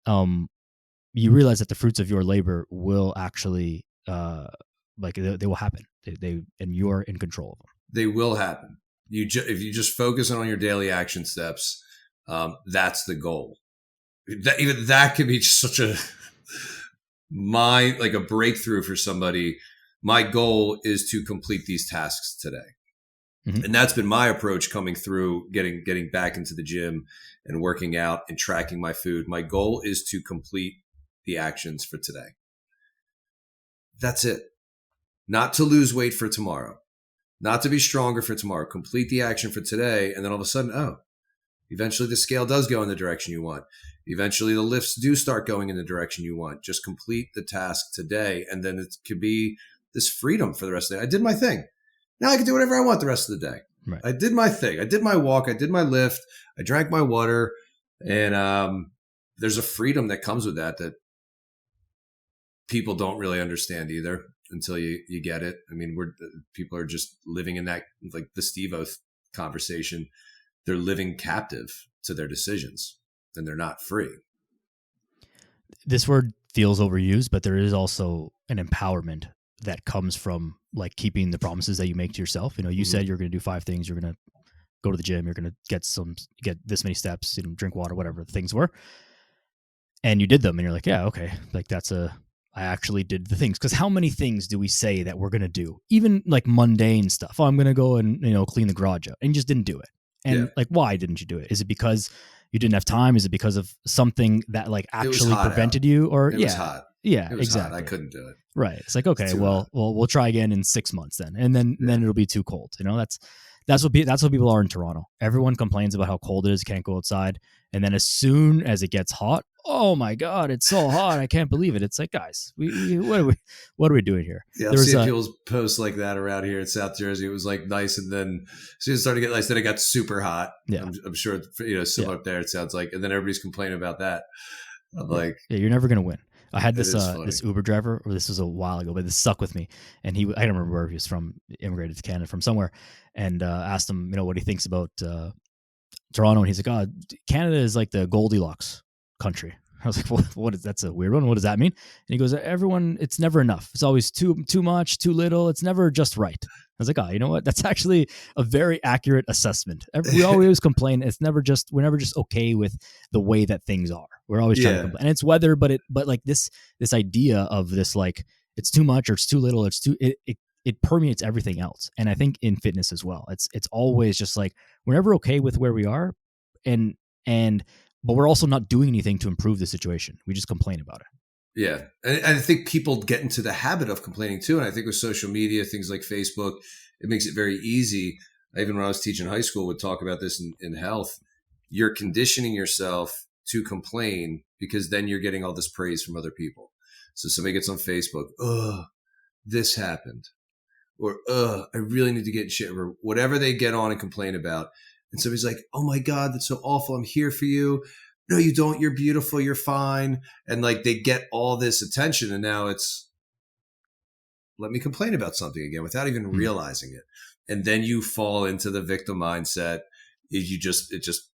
you realize that the fruits of your labor will actually, like they will happen. They and you're in control of them. They will happen. If you just focus on your daily action steps, that's the goal. Even that could be such a like a breakthrough for somebody. My goal is to complete these tasks today. Mm-hmm. And that's been my approach coming through, getting back into the gym and working out and tracking my food. My goal is to complete the actions for today. That's it. Not to lose weight for tomorrow, not to be stronger for tomorrow. Complete the action for today. And then all of a sudden, eventually the scale does go in the direction you want. Eventually the lifts do start going in the direction you want. Just complete the task today. And then it could be this freedom for the rest of the day. I did my thing. Now I can do whatever I want the rest of the day. Right. I did my thing. I did my walk. I did my lift. I drank my water. And there's a freedom that comes with that people don't really understand either until you get it. I mean, people are just living in that, like the Steve-O conversation. They're living captive to their decisions and they're not free. This word feels overused, but there is also an empowerment that comes from like keeping the promises that you make to yourself. You mm-hmm. said you're going to do 5 things. You're going to go to the gym. You're going to get this many steps, drink water, whatever the things were. And you did them and you're like, yeah, okay. Like I actually did the things. Because how many things do we say that we're going to do? Even like mundane stuff. Oh, I'm going to go and, clean the garage out. And you just didn't do it. And like, why didn't you do it? Is it because you didn't have time? Is it because of something that like actually prevented you? Or it was hot. Yeah, it was exactly. Hot. I couldn't do it. Right. It's like, okay, well, we'll try again in 6 months then. And then it'll be too cold. That's what people are in Toronto. Everyone complains about how cold it is, can't go outside. And then as soon as it gets hot, oh my God, it's so hot. I can't believe it. It's like, guys, what are we doing here? Yeah, I've seen people's posts like that around here in South Jersey. It was like nice. And then as soon as it started to get nice, then it got super hot. Yeah. I'm sure, similar up there, it sounds like. And then everybody's complaining about that. I'm like, yeah, you're never going to win. I had this Uber driver, or this was a while ago, but this stuck with me. And I don't remember where he was from, immigrated to Canada from somewhere, and asked him, what he thinks about Toronto. And he's like, Canada is like the Goldilocks country. I was like, what is that's a weird one. What does that mean? And he goes, everyone, it's never enough. It's always too much, too little. It's never just right. I was like, you know what? That's actually a very accurate assessment. We always complain. We're never just okay with the way that things are. We're always trying to complain. And it's weather, but like this idea of this, like it's too much or it's too little. It permeates everything else. And I think in fitness as well, it's always just like, we're never okay with where we are. But we're also not doing anything to improve the situation. We just complain about it. Yeah. And I think people get into the habit of complaining too. And I think with social media, things like Facebook, it makes it very easy. Even when I was teaching high school, would talk about this in health. You're conditioning yourself to complain because then you're getting all this praise from other people. So somebody gets on Facebook, this happened. Or, I really need to get in shit. Or whatever they get on and complain about. And somebody's like, oh my God, that's so awful. I'm here for you. No, you don't. You're beautiful. You're fine. And like they get all this attention. And now it's, let me complain about something again without even realizing it. And then you fall into the victim mindset. It just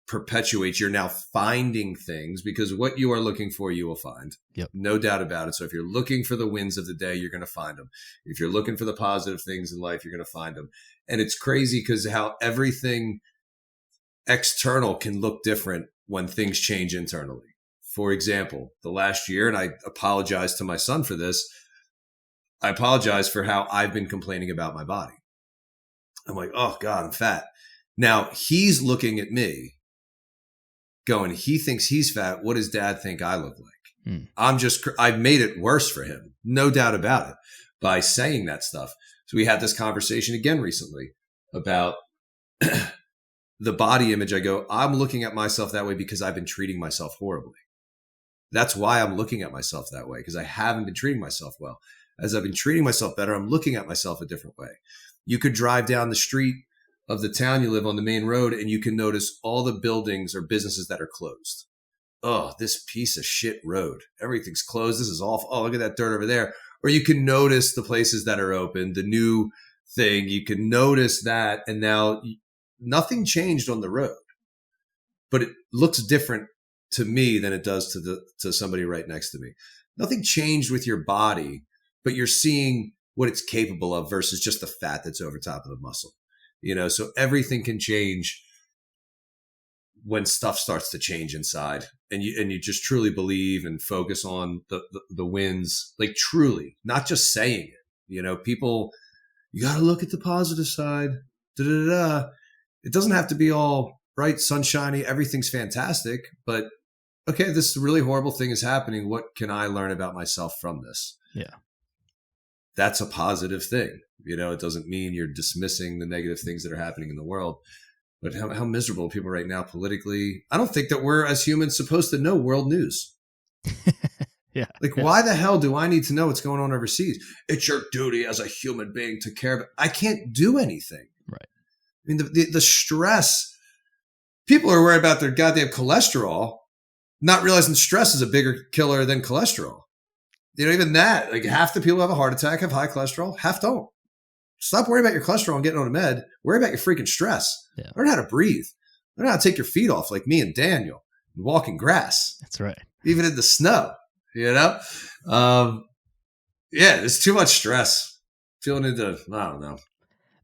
perpetuates. You're now finding things because what you are looking for, you will find. Yep. No doubt about it. So if you're looking for the wins of the day, you're going to find them. If you're looking for the positive things in life, you're going to find them. And it's crazy because how everything external can look different when things change internally. For example, the last year, and I apologize to my son for this, I apologize for how I've been complaining about my body. I'm like, oh God, I'm fat. Now he's looking at me going, he thinks he's fat. What does dad think I look like? I've made it worse for him. No doubt about it by saying that stuff. So we had this conversation again recently about the body image. I go, I'm looking at myself that way because I've been treating myself horribly. That's why I'm looking at myself that way, because I haven't been treating myself well. As I've been treating myself better, I'm looking at myself a different way. You could drive down the street of the town you live on, the main road, and you can notice all the buildings or businesses that are closed. Oh, this piece of shit road. Everything's closed. This is awful. Oh, look at that dirt over there. Or you can notice the places that are open, the new thing, you can notice that. And now nothing changed on the road, but it looks different to me than it does to somebody right next to me. Nothing changed with your body, but you're seeing what it's capable of versus just the fat that's over top of the muscle. So everything can change when stuff starts to change inside, and you just truly believe and focus on the wins, like truly, not just saying it. People, you got to look at the positive side. Da-da-da-da. It doesn't have to be all bright, sunshiny. Everything's fantastic, but okay, this really horrible thing is happening. What can I learn about myself from this? Yeah. That's a positive thing. It doesn't mean you're dismissing the negative things that are happening in the world, but how miserable people right now politically. I don't think that we're as humans supposed to know world news. Yeah. Like, why the hell do I need to know what's going on overseas? It's your duty as a human being to care, but I can't do anything. Right. I mean, the stress, people are worried about their goddamn cholesterol, not realizing stress is a bigger killer than cholesterol. Even that, like half the people who have a heart attack have high cholesterol, half don't. Stop worrying about your cholesterol and getting on a med. Worry about your freaking stress. Yeah. Learn how to breathe. Learn how to take your feet off like me and Daniel and walk in grass. That's right. Even in the snow, there's too much stress. Feeling into, I don't know.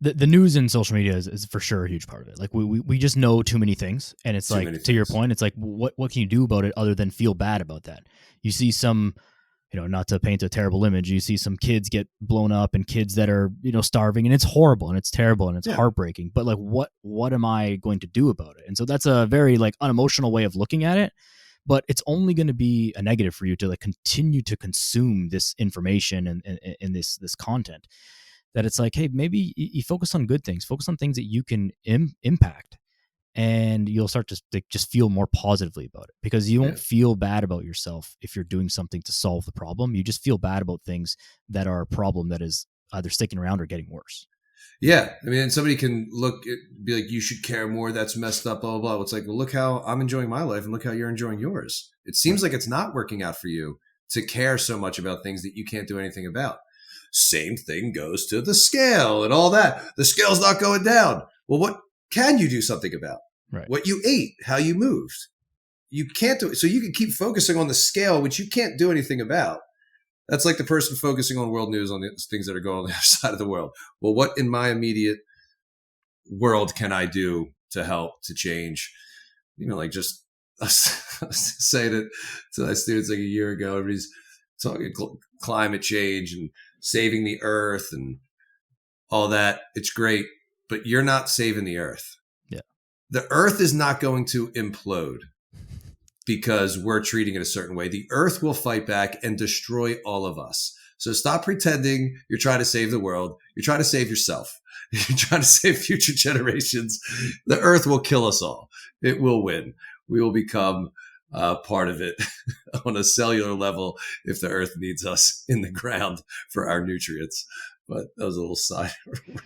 The news and social media is for sure a huge part of it. Like we just know too many things, and it's like, to your point, it's like, what can you do about it other than feel bad about that? You see some, not to paint a terrible image, you see some kids get blown up and kids that are, starving, and it's horrible and it's terrible and it's heartbreaking. But like, what am I going to do about it? And so that's a very like unemotional way of looking at it. But it's only going to be a negative for you to like continue to consume this information and this content. That it's like, hey, maybe you focus on good things, focus on things that you can impact, and you'll start to just feel more positively about it, because you won't feel bad about yourself if you're doing something to solve the problem. You just feel bad about things that are a problem that is either sticking around or getting worse. Yeah. I mean, somebody can be like, you should care more. That's messed up, blah, blah, blah. It's like, well, look how I'm enjoying my life and look how you're enjoying yours. It seems like it's not working out for you to care so much about things that you can't do anything about. Same thing goes to the scale and all that. The scale's not going down. Well, what can you do something about? Right. What you ate, how you moved. You can't do it. So you can keep focusing on the scale, which you can't do anything about. That's like the person focusing on world news, on the things that are going on the other side of the world. Well, what in my immediate world can I do to help, to change? Like just saying it to my students like a year ago, everybody's talking climate change and saving the earth and all that. It's great, but you're not saving the earth. Yeah. The earth is not going to implode because we're treating it a certain way. The earth will fight back and destroy all of us. So stop pretending you're trying to save the world. You're trying to save yourself. You're trying to save future generations. The earth will kill us all. It will win. We will become part of it on a cellular level if the earth needs us in the ground for our nutrients. But that was a little side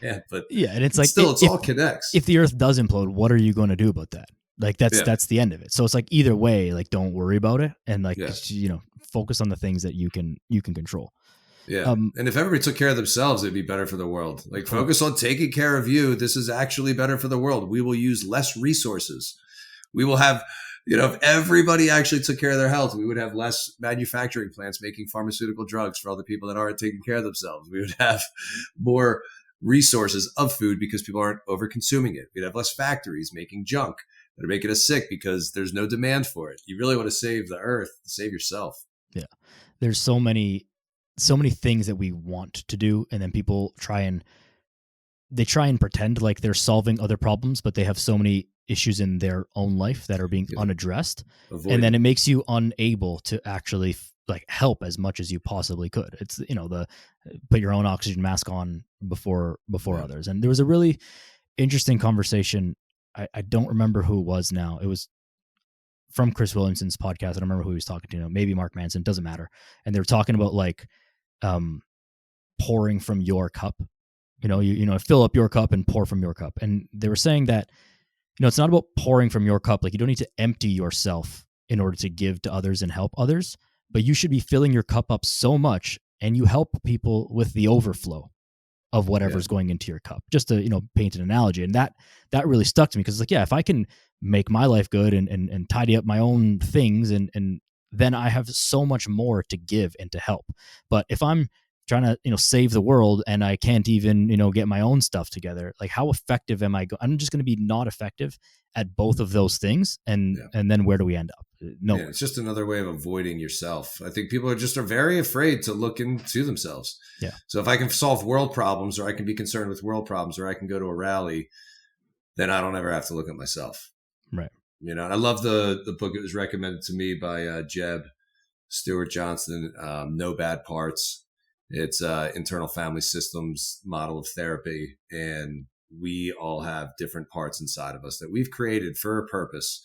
rant. But yeah, and it's like, still, it all connects. If the earth does implode, what are you going to do about that? Like that's the end of it. So it's like, either way, like, don't worry about it, and like focus on the things that you can control. Yeah. And if everybody took care of themselves, it'd be better for the world. Like, focus on taking care of you. This is actually better for the world. We will use less resources. We will have, if everybody actually took care of their health, we would have less manufacturing plants making pharmaceutical drugs for all the people that aren't taking care of themselves. We would have more resources of food because people aren't over consuming it. We'd have less factories making junk that are making us sick because there's no demand for it. You really want to save the earth, save yourself. Yeah. There's so many things that we want to do, and then people try and pretend like they're solving other problems, but they have so many issues in their own life that are being unaddressed. And then it makes you unable to actually like help as much as you possibly could. It's, the put your own oxygen mask on before others. And there was a really interesting conversation. I don't remember who it was now. It was from Chris Williamson's podcast. I don't remember who he was talking to. Maybe Mark Manson, doesn't matter. And they were talking about like pouring from your cup. You fill up your cup and pour from your cup. And they were saying that, it's not about pouring from your cup. Like, you don't need to empty yourself in order to give to others and help others, but you should be filling your cup up so much and you help people with the overflow of Yeah. whatever's going into your cup, just to, paint an analogy. And that really stuck to me, because it's like, yeah, if I can make my life good and tidy up my own things, and then I have so much more to give and to help. But if I'm trying to, save the world, and I can't even, get my own stuff together, like, how effective am I? I'm just going to be not effective at both of those things. And then where do we end up? Nowhere. Yeah, it's just another way of avoiding yourself. I think people are very afraid to look into themselves. Yeah. So if I can solve world problems, or I can be concerned with world problems, or I can go to a rally, then I don't ever have to look at myself. Right. And I love the book. It was recommended to me by Jeb Stewart Johnson, No Bad Parts. It's internal family systems model of therapy. And we all have different parts inside of us that we've created for a purpose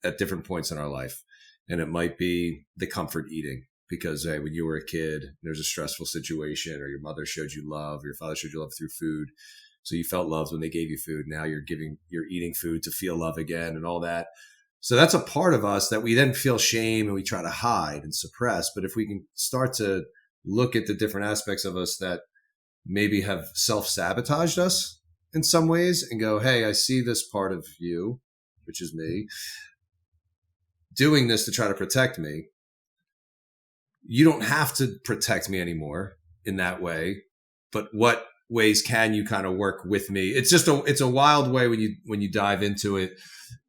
at different points in our life. And it might be the comfort eating, because hey, when you were a kid, there's a stressful situation, or your mother showed you love, or your father showed you love through food. So you felt loved when they gave you food. Now you're eating food to feel love again, and all that. So that's a part of us that we then feel shame and we try to hide and suppress. But if we can start to look at the different aspects of us that maybe have self-sabotaged us in some ways, and go, hey, I see this part of you, which is me, doing this to try to protect me. You don't have to protect me anymore in that way, but what ways can you kind of work with me? It's a wild way when you dive into it.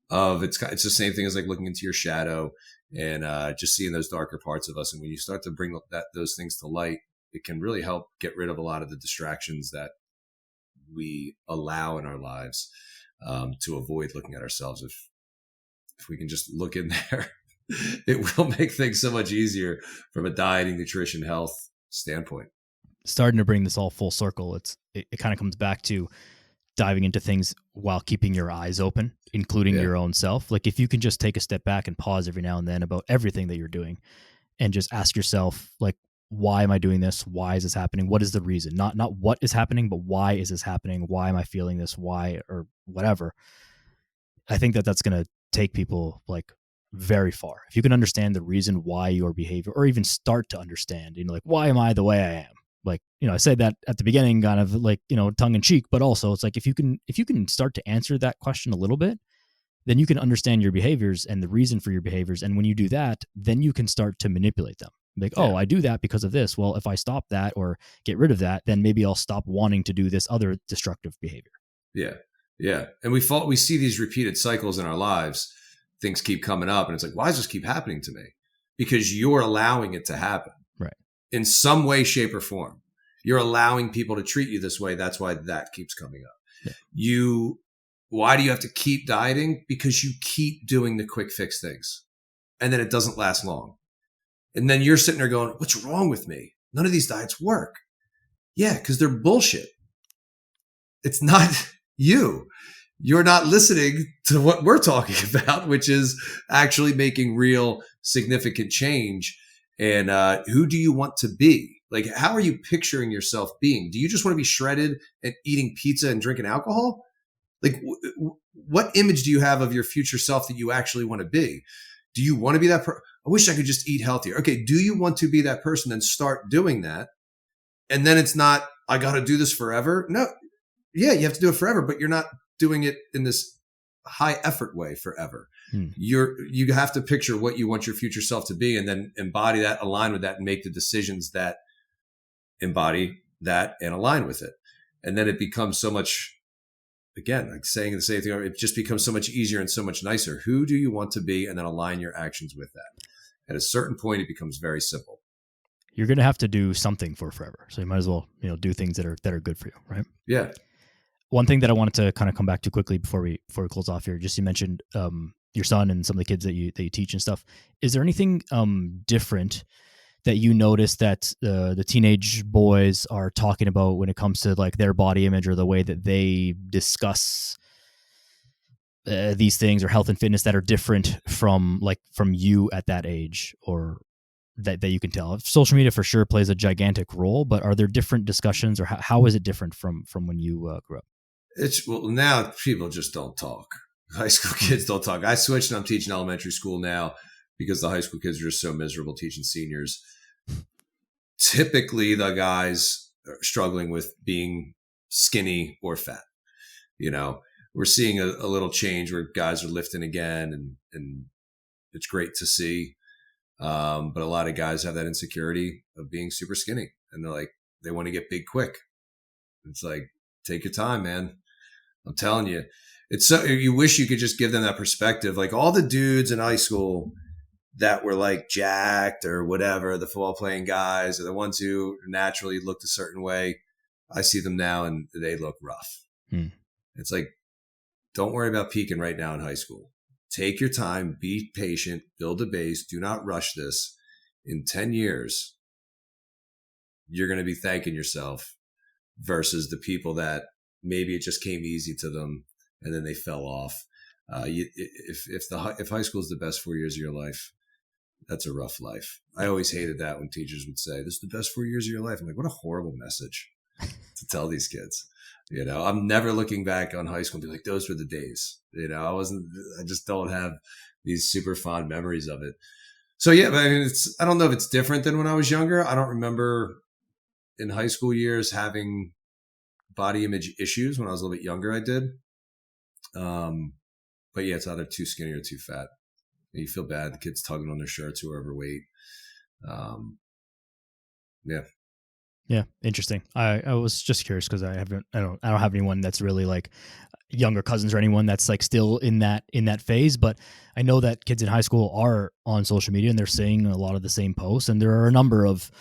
It's the same thing as like looking into your shadow and just seeing those darker parts of us. And when you start to bring those things to light, it can really help get rid of a lot of the distractions that we allow in our lives, to avoid looking at ourselves. If we can just look in there, it will make things so much easier from a dieting, nutrition, health standpoint. Starting to bring this all full circle. It kind of comes back to diving into things while keeping your eyes open, including your own self. Like, if you can just take a step back and pause every now and then about everything that you're doing, and just ask yourself, like, why am I doing this? Why is this happening? What is the reason? Not what is happening, but why is this happening? Why am I feeling this? Why, or whatever. I think that's going to take people like very far. If you can understand the reason why your behavior, or even start to understand, like, why am I the way I am? Like, I said that at the beginning, kind of like, tongue in cheek, but also it's like, if you can start to answer that question a little bit, then you can understand your behaviors and the reason for your behaviors. And when you do that, then you can start to manipulate them. Like, oh, I do that because of this. Well, if I stop that or get rid of that, then maybe I'll stop wanting to do this other destructive behavior. Yeah. Yeah. And we see these repeated cycles in our lives. Things keep coming up, and it's like, why does this keep happening to me? Because you're allowing it to happen. Right. In some way, shape, or form. You're allowing people to treat you this way. That's why that keeps coming up. Yeah. Why do you have to keep dieting? Because you keep doing the quick fix things, and then it doesn't last long. And then you're sitting there going, what's wrong with me? None of these diets work. Yeah, because they're bullshit. It's not you. You're not listening to what we're talking about, which is actually making real significant change. And who do you want to be? Like, how are you picturing yourself being? Do you just want to be shredded and eating pizza and drinking alcohol? Like, what image do you have of your future self that you actually want to be? Do you want to be that person? I wish I could just eat healthier. Okay, do you want to be that person? Then start doing that. And then it's not, I got to do this forever. No, yeah, you have to do it forever, but you're not doing it in this high effort way forever. You have to picture what you want your future self to be, and then embody that, align with that, and make the decisions that embody that and align with it. And then it becomes so much, again, like saying the same thing, it just becomes so much easier and so much nicer. Who do you want to be? And then align your actions with that. At a certain point, it becomes very simple. You're going to have to do something for forever. So you might as well, do things that are good for you. Right. Yeah. One thing that I wanted to kind of come back to quickly before we close off here, just you mentioned your son and some of the kids that you teach and stuff. Is there anything different that you notice that the teenage boys are talking about when it comes to like their body image, or the way that they discuss these things, or health and fitness, that are different from you at that age, or that you can tell? Social media for sure plays a gigantic role, but are there different discussions, or how is it different from when you grew up? Now people just don't talk. High school kids don't talk. I switched and I'm teaching elementary school now because the high school kids are just so miserable teaching seniors. typically the guys are struggling with being skinny or fat. You know, we're seeing a little change where guys are lifting again, and it's great to see. But a lot of guys have that insecurity of being super skinny, and they're like, they want to get big quick. It's like, take your time, man. I'm telling you, it's so, you wish you could just give them that perspective. Like all the dudes in high school that were like jacked or whatever, the football playing guys, are the ones who naturally looked a certain way. I see them now and they look rough. It's like, don't worry about peaking right now in high school. Take your time, be patient, build a base. Do not rush this. In 10 years, you're going to be thanking yourself versus the people that maybe it just came easy to them and then they fell off. If high school is the best 4 years of your life, that's a rough life. I always hated that when teachers would say, this is the best 4 years of your life. I'm like, what a horrible message to tell these kids. You know, I'm never looking back on high school and be like, those were the days. You know, I just don't have these super fond memories of it. So yeah, but I mean, I don't know if it's different than when I was younger. I don't remember in high school years having body image issues. When I was a little bit younger, I did. But yeah, it's either too skinny or too fat. You feel bad. The kids tugging on their shirts who are overweight. Yeah. Yeah, interesting. I was just curious because I don't have anyone that's really like younger cousins or anyone that's like still in that phase, but I know that kids in high school are on social media and they're saying a lot of the same posts, and there are a number of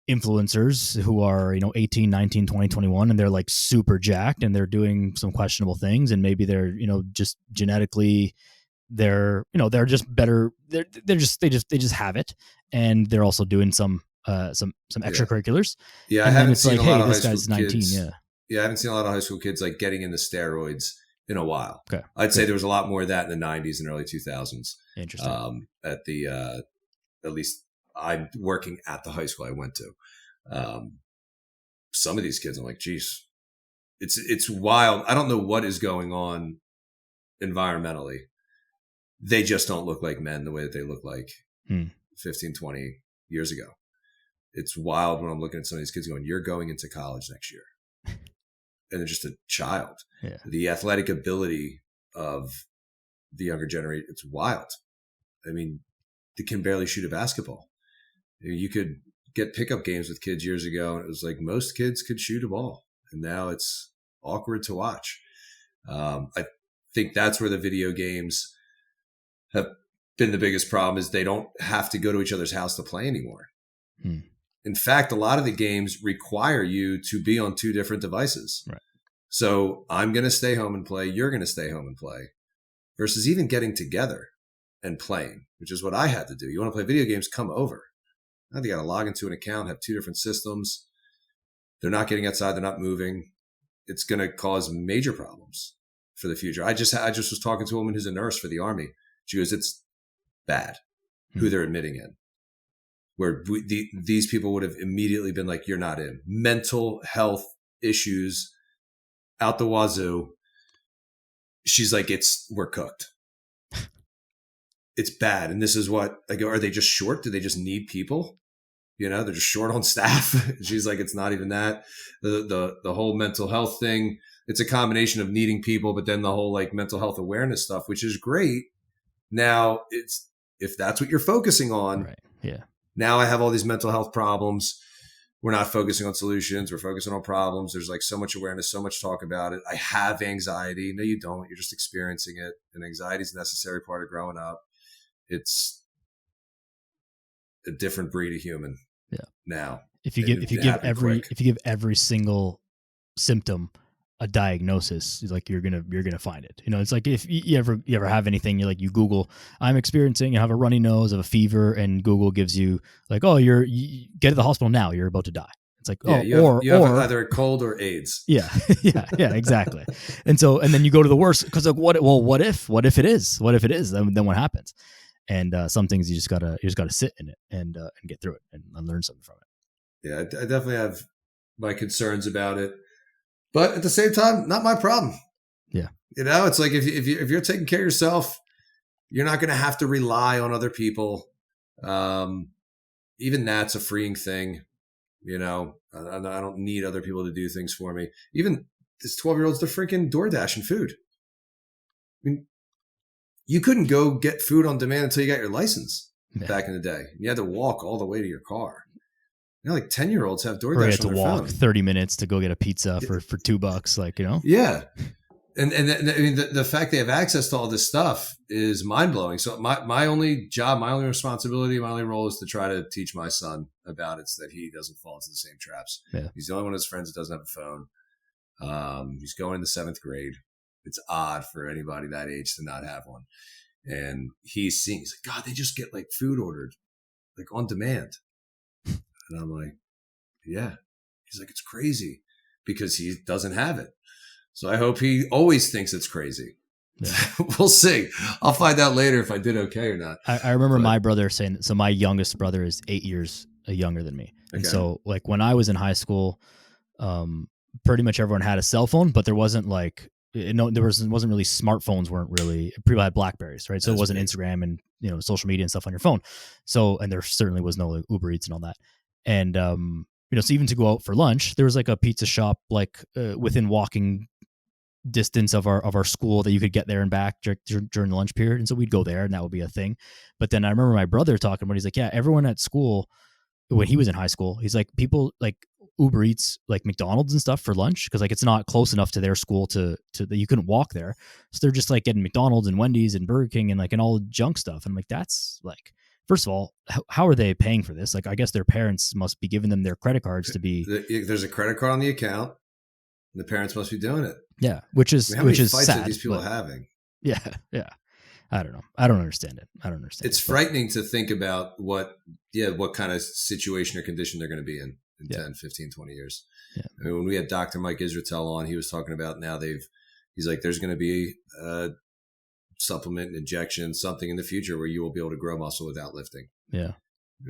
influencers who are 18, 19, 20, 21, and they're like super jacked and they're doing some questionable things, and maybe they're just genetically they're just better, they just have it, and they're also doing some extracurriculars. Yeah, I and haven't then it's seen like, a lot hey, of this high guy's school 19. kids. Yeah. Yeah, I haven't seen a lot of high school kids like getting into steroids in a while. Okay. I'd say there was a lot more of that in the 90s and early 2000s. Interesting. At least I'm working at the high school I went to. Some of these kids, I'm like, geez, it's wild. I don't know what is going on environmentally. They just don't look like men the way that they look like 15, 20 years ago. It's wild when I'm looking at some of these kids going, you're going into college next year. And they're just a child. Yeah. The athletic ability of the younger generation, it's wild. I mean, they can barely shoot a basketball. You could get pickup games with kids years ago, and it was like most kids could shoot a ball. And now it's awkward to watch. I think that's where the video games have been the biggest problem, is they don't have to go to each other's house to play anymore. In fact, a lot of the games require you to be on two different devices. Right. So I'm going to stay home and play. You're going to stay home and play, versus even getting together and playing, which is what I had to do. You want to play video games? Come over. Now they got to log into an account, have two different systems. They're not getting outside. They're not moving. It's going to cause major problems for the future. I just was talking to a woman who's a nurse for the Army. She goes, it's bad who they're admitting in. Where these people would have immediately been like, you're not in. Mental health issues out the wazoo. She's like, we're cooked. It's bad. And this is what I go, are they just short? Do they just need people? They're just short on staff. She's like, it's not even that. The whole mental health thing, it's a combination of needing people, but then the whole like mental health awareness stuff, which is great. Now if that's what you're focusing on, right. Yeah. Now I have all these mental health problems. We're not focusing on solutions. We're focusing on problems. There's like so much awareness, so much talk about it. I have anxiety. No, you don't. You're just experiencing it. And anxiety is a necessary part of growing up. It's a different breed of human. Yeah. Now, if you give every single symptom a diagnosis, like you're gonna find it. It's like if you ever have anything, you Google, I'm experiencing, you have a runny nose, have a fever, and Google gives you like, oh, you get to the hospital now, you're about to die. It's like, you have either a cold or AIDS. Yeah, yeah, exactly. and then you go to the worst because like, what if it is? Then what happens? And some things you just gotta sit in it and get through it and learn something from it. Yeah, I definitely have my concerns about it. But at the same time, not my problem. Yeah. It's like if you're taking care of yourself, you're not going to have to rely on other people. Even that's a freeing thing. You know, I don't need other people to do things for me. Even this 12-year-old's the freaking DoorDash and food. I mean, you couldn't go get food on demand until you got your license back in the day. You had to walk all the way to your car. Now, like 10-year-olds have DoorDash. Or you had to on their walk phone. 30 minutes to go get a pizza for $2, like, you know? Yeah. And I mean, the fact they have access to all this stuff is mind blowing. So my only job, my only responsibility, my only role is to try to teach my son about it so that he doesn't fall into the same traps. Yeah. He's the only one of his friends that doesn't have a phone. He's going into 7th grade. It's odd for anybody that age to not have one. And he's like, God, they just get like food ordered, like on demand. And I'm like, yeah. He's like, it's crazy because he doesn't have it. So I hope he always thinks it's crazy. Yeah. We'll see. I'll find out later if I did okay or not. I remember my brother saying, so my youngest brother is 8 years younger than me. And so like when I was in high school, pretty much everyone had a cell phone, but there wasn't like, wasn't really smartphones weren't really, people had Blackberries, right? So it wasn't Instagram and, you know, social media and stuff on your phone. So, and there certainly was no like Uber Eats and all that. And, you know, so even to go out for lunch, there was like a pizza shop, like within walking distance of our school that you could get there and back during the lunch period. And so we'd go there and that would be a thing. But then I remember my brother talking about, he's like, yeah, everyone at school, when he was in high school, he's like, people like Uber Eats like McDonald's and stuff for lunch because like it's not close enough to their school to that you couldn't walk there. So they're just like getting McDonald's and Wendy's and Burger King and like and all junk stuff. And I'm like, that's like, first of all, how are they paying for this? Like, I guess their parents must be giving them their credit cards to be. There's a credit card on the account. And the parents must be doing it. Yeah, which is how many fights sad. Are these people having? Yeah. I don't know. I don't understand it. It's frightening to think about what kind of situation or condition they're going to be in 10, 15, 20 years. Yeah. I mean, when we had Dr. Mike Israetel on, he was talking about now he's like, there's going to be a supplement, injection, something in the future where you will be able to grow muscle without lifting. Yeah.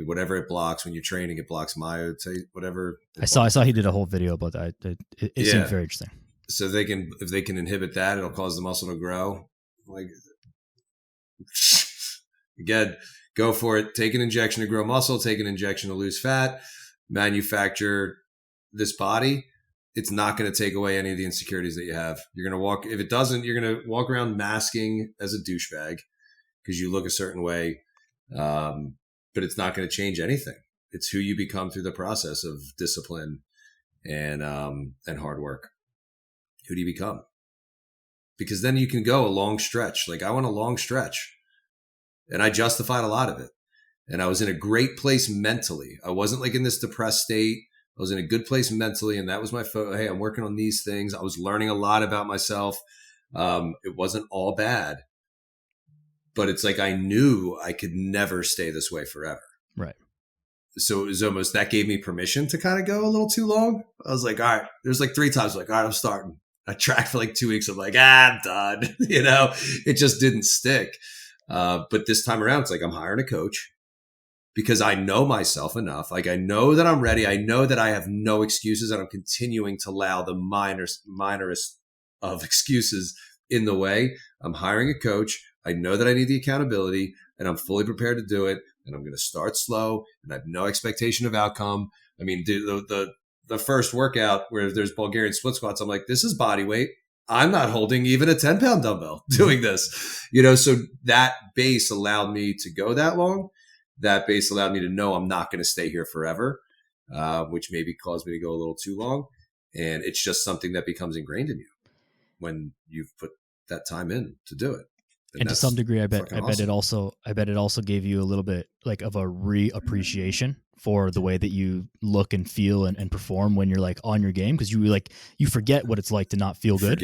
Whatever it blocks when you're training, it blocks myo, whatever. I saw he did a whole video about that. It seemed very interesting. So if they can inhibit that, it'll cause the muscle to grow. Like, again, go for it. Take an injection to grow muscle, take an injection to lose fat, manufacture this body. It's not going to take away any of the insecurities that you have. You're going to walk, if it doesn't, you're going to walk around masking as a douchebag because you look a certain way. But it's not going to change anything. It's who you become through the process of discipline and hard work. Who do you become? Because then you can go a long stretch. Like I went a long stretch and I justified a lot of it. And I was in a great place mentally. I wasn't like in this depressed state. I was in a good place mentally. And that was my hey, I'm working on these things. I was learning a lot about myself. It wasn't all bad. But it's like I knew I could never stay this way forever. Right. So it was almost, that gave me permission to kind of go a little too long. I was like, all right, there's like 3 times like, all right, I'm starting. I tracked for like 2 weeks. I'm like, I'm done. You know, it just didn't stick. But this time around, it's like I'm hiring a coach because I know myself enough. Like I know that I'm ready. I know that I have no excuses and I'm continuing to allow the minorest of excuses in the way. I'm hiring a coach. I know that I need the accountability and I'm fully prepared to do it. And I'm going to start slow and I have no expectation of outcome. I mean, the first workout where there's Bulgarian split squats, I'm like, this is body weight. I'm not holding even a 10-pound dumbbell doing this, you know? So that base allowed me to go that long. That base allowed me to know I'm not going to stay here forever, which maybe caused me to go a little too long. And it's just something that becomes ingrained in you when you've put that time in to do it. And to some degree, I bet it also gave you a little bit like of a reappreciation for the way that you look and feel and perform when you're like on your game. Cause you forget what it's like to not feel good.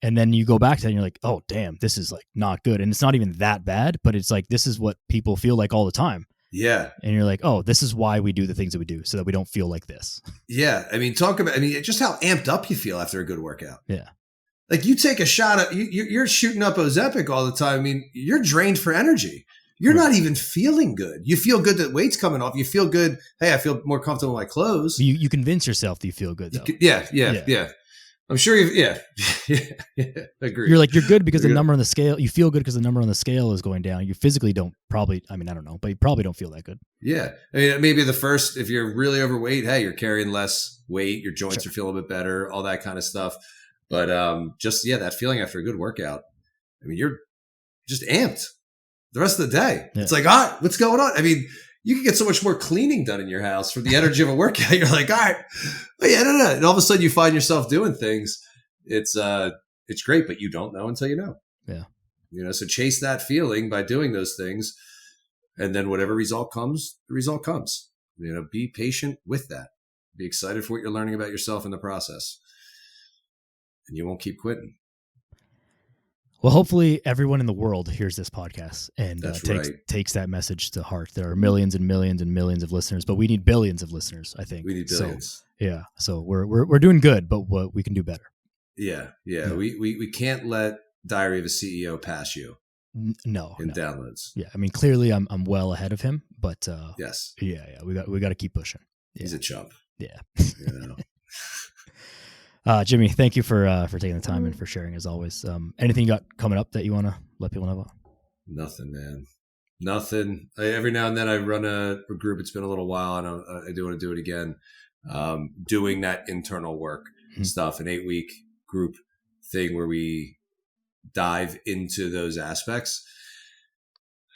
And then you go back to it and you're like, oh damn, this is like not good. And it's not even that bad, but it's like, this is what people feel like all the time. Yeah. And you're like, oh, this is why we do the things that we do so that we don't feel like this. Yeah. I mean, just how amped up you feel after a good workout. Yeah. Like you take a shot at you're shooting up Ozempic all the time. I mean, you're drained for energy. You're not even feeling good. You feel good that weight's coming off. You feel good. Hey, I feel more comfortable in my clothes. You convince yourself that you feel good though. Yeah. I'm sure yeah. Agreed. You're like, you're good because the number on the scale, you feel good because the number on the scale is going down. You physically don't probably, I mean, I don't know, but you probably don't feel that good. Yeah. I mean, maybe if you're really overweight, hey, you're carrying less weight, your joints Sure. are feeling a bit better, all that kind of stuff. But that feeling after a good workout, I mean, you're just amped the rest of the day. Yeah. It's like, all right, what's going on? I mean, you can get so much more cleaning done in your house from the energy of a workout. You're like, all right, oh, yeah, no. And all of a sudden you find yourself doing things. It's great, but you don't know until you know. Yeah. So chase that feeling by doing those things. And then whatever result comes, the result comes. Be patient with that. Be excited for what you're learning about yourself in the process. And you won't keep quitting. Well, hopefully everyone in the world hears this podcast and takes that message to heart. There are millions and millions and millions of listeners, but we need billions of listeners, I think. We need billions. So, yeah. So we're doing good, but we can do better. Yeah. We can't let Diary of a CEO pass you. No. Downloads. Yeah. I mean, clearly I'm well ahead of him, but yes. Yeah. We got to keep pushing. Yeah. He's a chump. Yeah. Jimmy, thank you for taking the time and for sharing as always. Anything you got coming up that you want to let people know about? Nothing, man. Nothing. Every now and then I run a group. It's been a little while, and I do want to do it again. Doing that internal work stuff, an 8-week group thing where we dive into those aspects.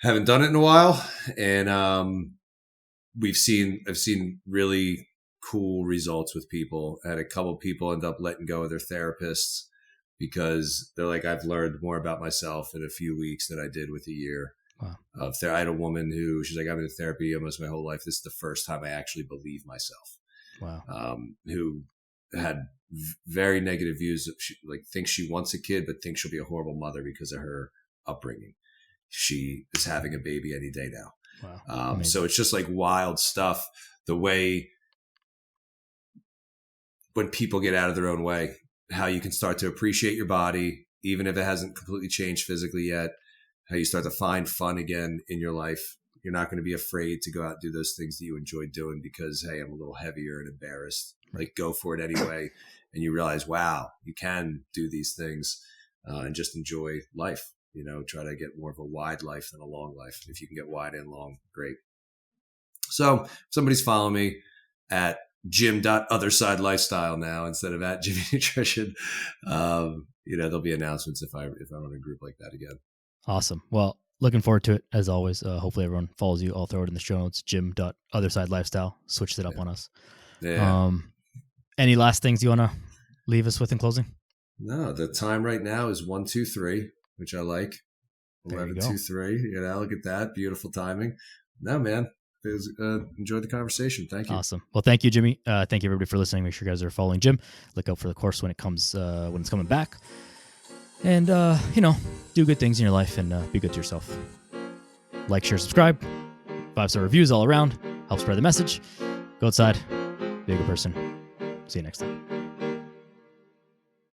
Haven't done it in a while, and I've seen really cool results with people. I had a couple of people end up letting go of their therapists because they're like, I've learned more about myself in a few weeks than I did with a year. Wow. I had a woman who, she's like, I've been in therapy almost my whole life. This is the first time I actually believe myself. Wow. Who had very negative views. Thinks she wants a kid, but thinks she'll be a horrible mother because of her upbringing. She is having a baby any day now. Wow. So it's just like wild stuff. The way when people get out of their own way, how you can start to appreciate your body, even if it hasn't completely changed physically yet, how you start to find fun again in your life. You're not going to be afraid to go out and do those things that you enjoy doing because, hey, I'm a little heavier and embarrassed. Like, go for it anyway. And you realize, wow, you can do these things and just enjoy life. Try to get more of a wide life than a long life. If you can get wide and long, great. So if somebody's following me at Jim.OtherSideLifestyle now instead of at Jimmy Nutrition, there'll be announcements if I run a group like that again. Awesome. Well, looking forward to it as always. Hopefully everyone follows you. I'll throw it in the show notes. Jim.OtherSideLifestyle. Switched it up on us. Yeah. Any last things you want to leave us with in closing? No, the time right now is 1:23, which I like. 11:23. Look at that. Beautiful timing. No, man. Enjoyed the conversation. Thank you. Awesome. Well, thank you, Jimmy. Thank you everybody for listening. Make sure you guys are following Jim. Look out for the course when it's coming back. And do good things in your life and be good to yourself. Like, share, subscribe. 5-star reviews all around. Help spread the message. Go outside. Be a good person. See you next time.